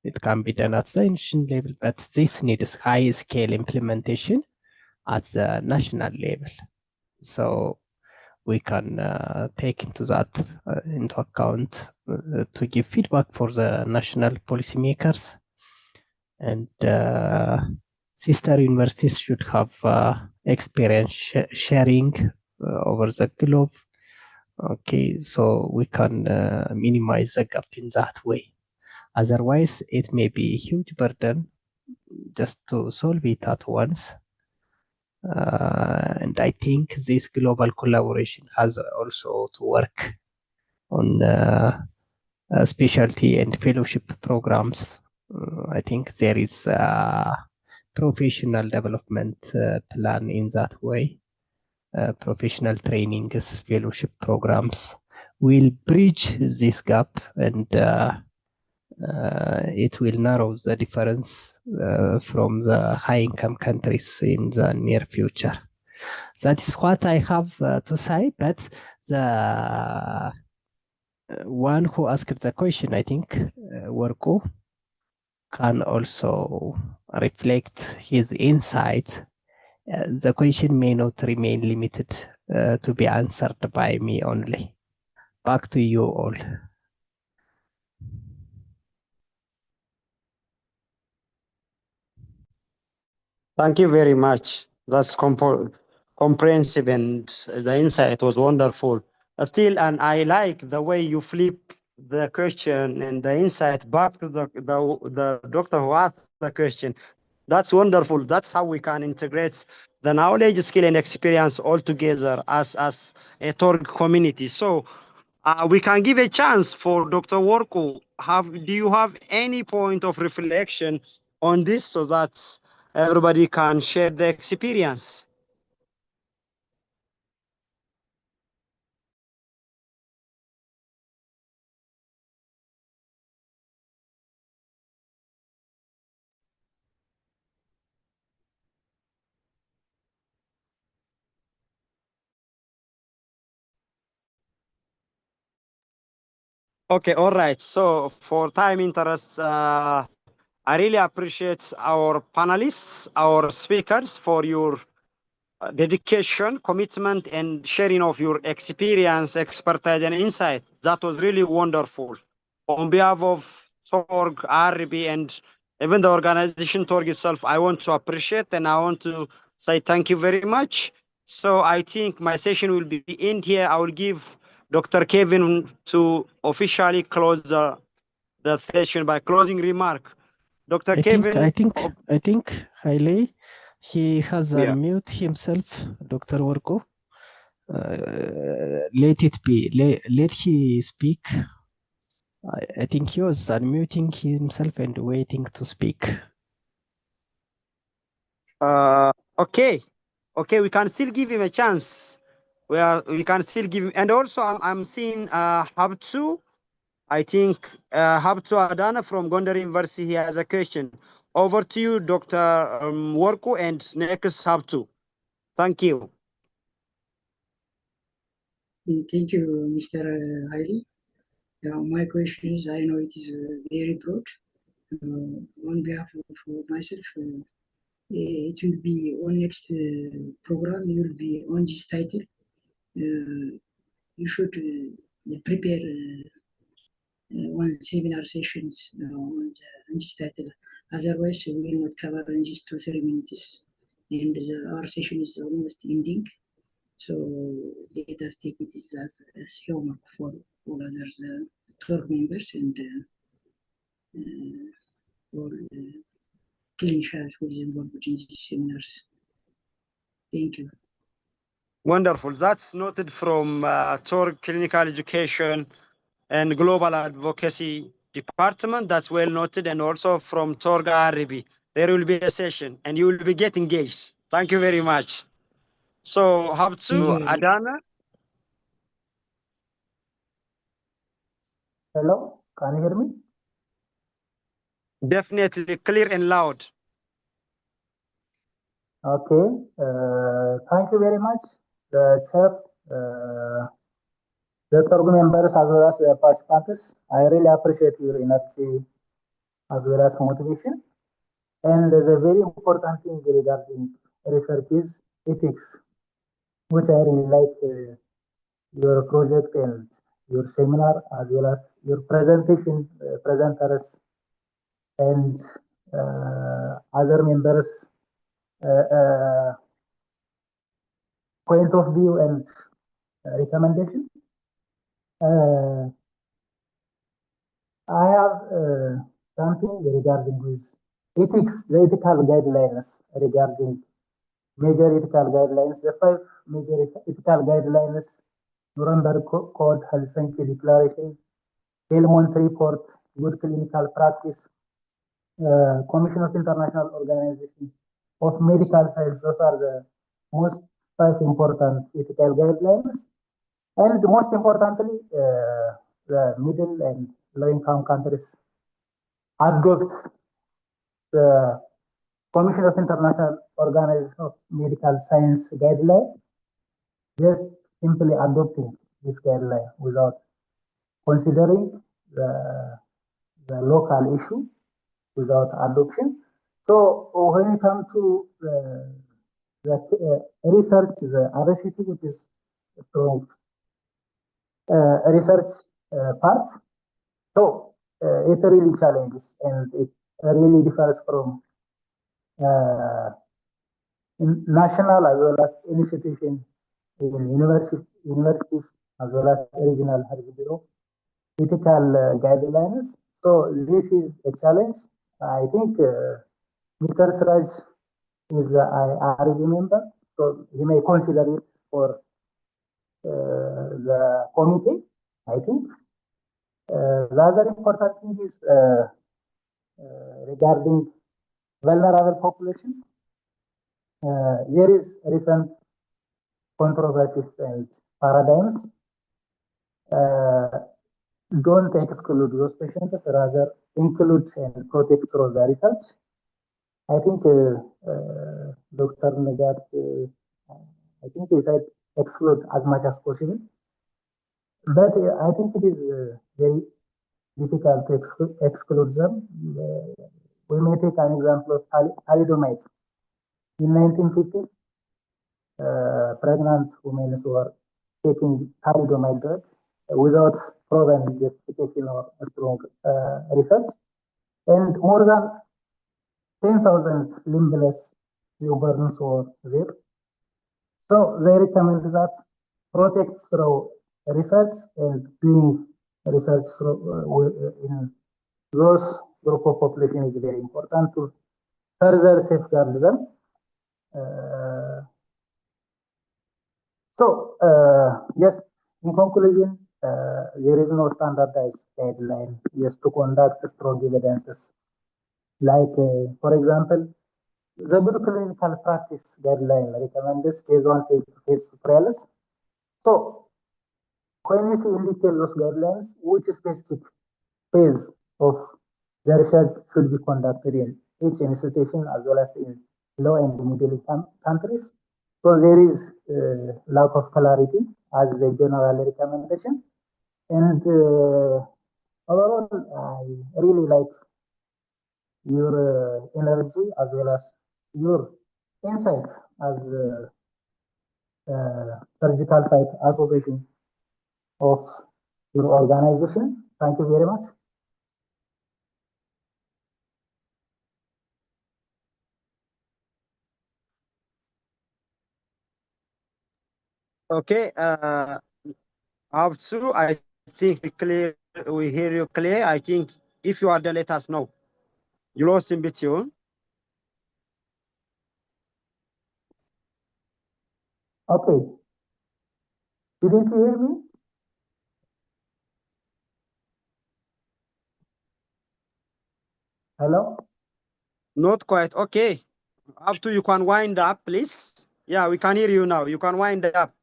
It can be done at the national level, but this needs high scale implementation at the national level. So we can take into account to give feedback for the national policymakers, and sister universities should have experience sharing over the globe. Okay, so we can minimize the gap in that way. Otherwise, it may be a huge burden just to solve it at once. And I think this global collaboration has also to work on specialty and fellowship programs. I think there is a professional development plan in that way. Professional trainings, fellowship programs will bridge this gap, and it will narrow the difference from the high-income countries in the near future. That is what I have to say, but the one who asked the question, I think, Worko, can also reflect his insight. The question may not remain limited to be answered by me only. Back to you all. Thank you very much. That's comprehensive, and the insight was wonderful. Still, and I like the way you flip the question and the insight back to the doctor who asked the question. That's wonderful. That's how we can integrate the knowledge, skill, and experience all together as a TORG community. So we can give a chance for Dr. Worko. Do you have any point of reflection on this, so that everybody can share the experience? Okay, all right. So for time interest, I really appreciate our panelists, our speakers, for your dedication, commitment, and sharing of your experience, expertise, and insight. That was really wonderful. On behalf of TORG-IRB and even the organization TORG itself, I want to appreciate and I want to say thank you very much. So I think my session will be in here. I will give Dr. Kevin to officially close the session by closing remark. Dr. Kevin. I think, Haile, he has unmuted himself, Dr. Worko. let it be. Let he speak. I think he was unmuting himself and waiting to speak. Okay, we can still give him a chance. We can still give him, and also I'm seeing Habtu. I think Habtu Adana from Gondar University, he has a question. Over to you, Dr. Worku, and next Habtu. Thank you. Thank you, Mr. Haile. My question is, I know it is very broad. On behalf of myself, it will be on next program, you will be on this title. You should prepare one seminar sessions on this title. Otherwise, we will not cover in just 2-3 minutes. And our session is almost ending. So let us take it as homework for all others, TORG members and all clinicians who is involved in these seminars. Thank you. Wonderful. That's noted from TORG Clinical Education and Global Advocacy Department. That's well noted, and also from TORG-IRB. There will be a session, and you will be get engaged. Thank you very much. So, Habtu Adana. Hello, can you hear me? Definitely clear and loud. Okay, thank you very much, the chair, the TORG members as well as the participants. I really appreciate your energy as well as motivation. And the very important thing regarding research is ethics, which I really like your project and your seminar as well as your presentation, presenters and other members point of view and recommendation. I have something regarding this ethics, the ethical guidelines regarding major ethical guidelines, the 5 major ethical guidelines, Nuremberg Code, Helsinki Declaration, Helmont Report, Good Clinical Practice, Commission of International Organization of Medical Science. Those are the most 5 important ethical guidelines. And most importantly, the middle and low-income countries adopt the Commission of International Organization of Medical Science guideline, just simply adopting this guideline without considering the local issue, without adoption. So when it comes to the research, the RCT, which is strong research part, so it really challenges and it really differs from national as well as institution in universities as well as regional health bureau ethical guidelines. So this is a challenge. I think Mr. Siraj is I remember, so he may consider it for the committee, I think. The other important thing is regarding vulnerable population. There is recent controversies and paradigms. Don't exclude those patients, rather include and protect through the research. I think Dr. Nagat, I think he said exclude as much as possible. But I think it is very difficult to exclude them. We may take an example of thalidomide. In 1950s, pregnant women who were taking thalidomide drug without proven justification or strong research, and more than 10,000 limbless newborns were there. So they recommend that protect through research and doing research through, in those group of population is very important to further safeguard them. So, yes, in conclusion, there is no standardized guideline just to conduct strong evidences. Like, for example, the good clinical practice guideline recommends phase 1, phase 2 trials. So, when you see in detail those guidelines, which specific phase of the research should be conducted in each institution as well as in low and middle income countries. So there is lack of clarity as the general recommendation. And overall, I really like your energy as well as your insight as surgical site association of your organization. Thank you very much. Okay, Absu, I think we hear you clear. I think if you are there, let us know. You lost in between. Okay. Didn't you hear me? Hello? Not quite. Okay. Up to you can wind up, please. Yeah, we can hear you now. You can wind up.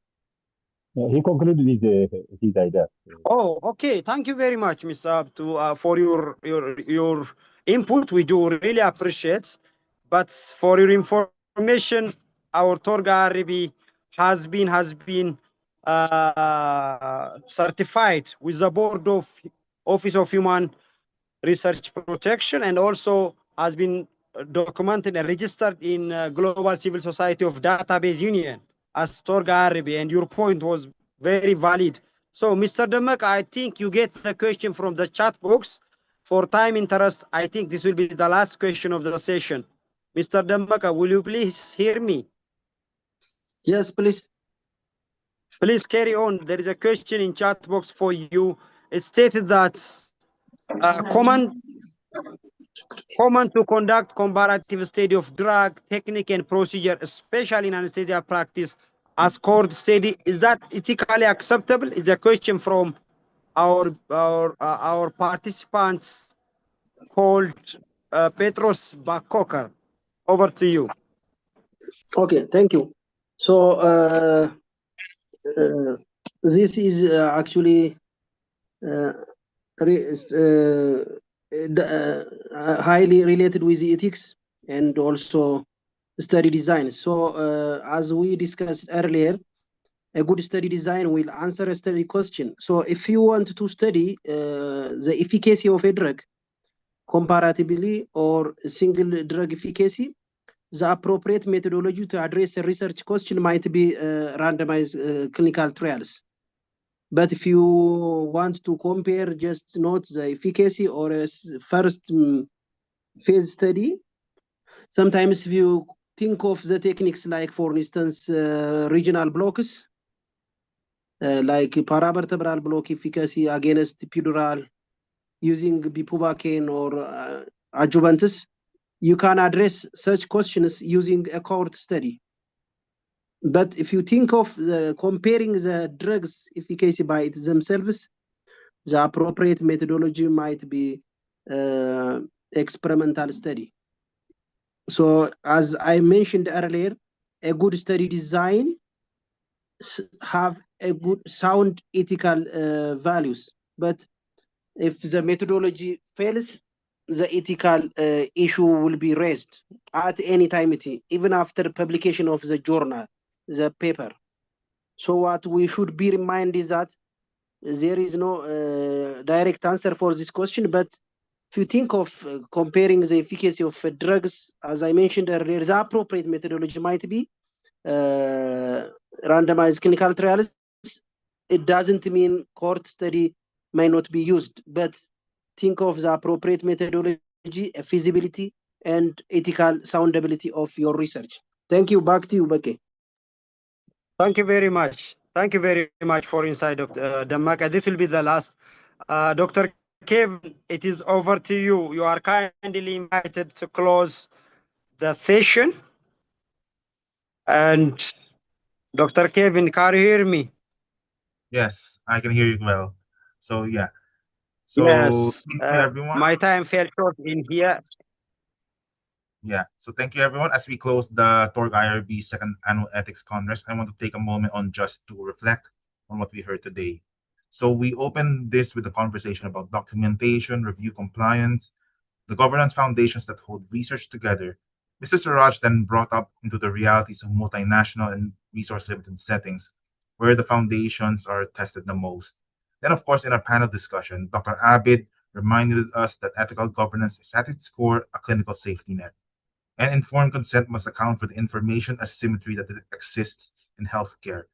He concluded his idea. Oh, okay. Thank you very much, Mr. Abdu, for your input. We do really appreciate. But for your information, our TORG-IRB has been certified with the Board of Office of Human Research Protection, and also has been documented and registered in Global Civil Society of Database Union as TORG-IRB, and your point was very valid. So, Mr. Demek, I think you get the question from the chat box. For time interest, I think this will be the last question of the session. Mr. Demek, will you please hear me? Yes, please. Please carry on. There is a question in chat box for you. It stated that command to conduct comparative study of drug, technique, and procedure, especially in anesthesia practice, as court study. Is that ethically acceptable? It's a question from our participants called Petros Bakokar. Over to you. Okay, thank you. So this is actually highly related with the ethics and also study design. So as we discussed earlier, a good study design will answer a study question. So if you want to study the efficacy of a drug comparatively or single drug efficacy, the appropriate methodology to address a research question might be randomized clinical trials. But if you want to compare just not the efficacy or a first phase study, sometimes if you think of the techniques like, for instance, regional blocks, like paravertebral block efficacy against epidural using bupivacaine or adjuvantes, you can address such questions using a cohort study. But if you think of comparing the drugs efficacy by themselves, the appropriate methodology might be experimental study. So as I mentioned earlier, a good study design have a good sound ethical values. But if the methodology fails, the ethical issue will be raised at any time, even after publication of the journal, the paper. So what we should be reminded is that there is no direct answer for this question, but if you think of comparing the efficacy of drugs, as I mentioned earlier, the appropriate methodology might be randomized clinical trials. It doesn't mean cohort study may not be used, but think of the appropriate methodology, feasibility, and ethical soundability of your research. Thank you. Back to you, Beke. Thank you very much. Thank you very much for insight, Dr. Damaka. This will be the last. Dr. Kevin, it is over to you. You are kindly invited to close the session. And Dr. Kevin, can you hear me? Yes, I can hear you well. So yeah. So Yes. thank you everyone. My time fell short in here. Yeah. So thank you everyone. As we close the TORG-IRB second annual ethics congress, I want to take a moment on just to reflect on what we heard today. So we opened this with a conversation about documentation, review compliance, the governance foundations that hold research together. Mr. Siraj then brought up into the realities of multinational and resource-limited settings, where the foundations are tested the most. Then, of course, in our panel discussion, Dr. Abid reminded us that ethical governance is at its core a clinical safety net, and informed consent must account for the information asymmetry that exists in healthcare,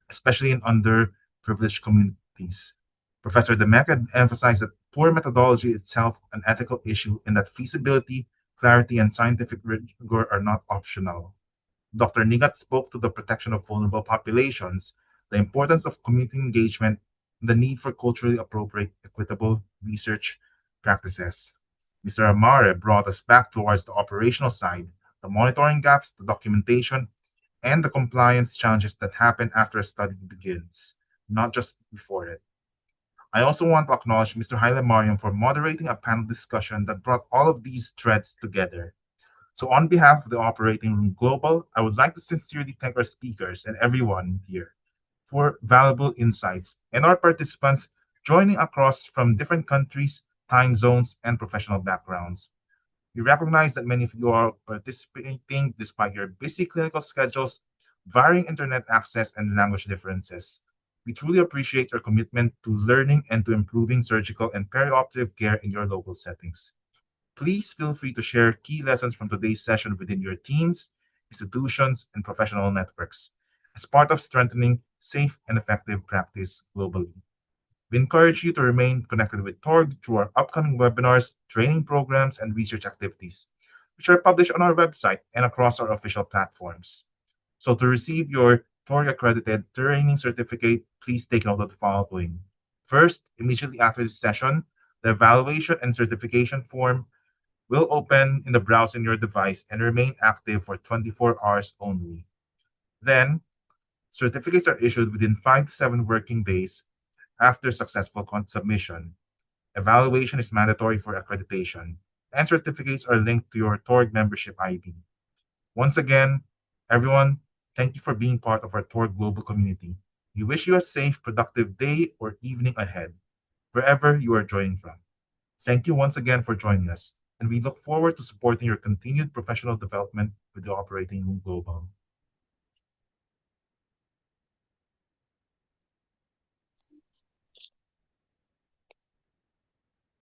especially in underprivileged communities. Professor Demeka emphasized that poor methodology itself an ethical issue and that feasibility, clarity, and scientific rigor are not optional. Dr. Nigat spoke to the protection of vulnerable populations, the importance of community engagement, and the need for culturally appropriate, equitable research practices. Mr. Amare brought us back towards the operational side, the monitoring gaps, the documentation, and the compliance challenges that happen after a study begins, not just before it. I also want to acknowledge Mr. Haile Mariam for moderating a panel discussion that brought all of these threads together. So, on behalf of the Operating Room Global, I would like to sincerely thank our speakers and everyone here for valuable insights and our participants joining across from different countries, time zones, and professional backgrounds. We recognize that many of you are participating despite your busy clinical schedules, varying internet access, and language differences. We truly appreciate your commitment to learning and to improving surgical and perioperative care in your local settings. Please feel free to share key lessons from today's session within your teams, institutions, and professional networks as part of strengthening safe and effective practice globally. We encourage you to remain connected with TORG through our upcoming webinars, training programs, and research activities, which are published on our website and across our official platforms. So to receive your TORG accredited training certificate, please take note of the following. First, immediately after this session, the evaluation and certification form will open in the browser on your device and remain active for 24 hours only. Then, certificates are issued within 5 to 7 working days after successful submission. Evaluation is mandatory for accreditation, and certificates are linked to your TORG membership ID. Once again, everyone, thank you for being part of our TORG global community. We wish you a safe, productive day or evening ahead, wherever you are joining from. Thank you once again for joining us, and we look forward to supporting your continued professional development with the Operating Room Global.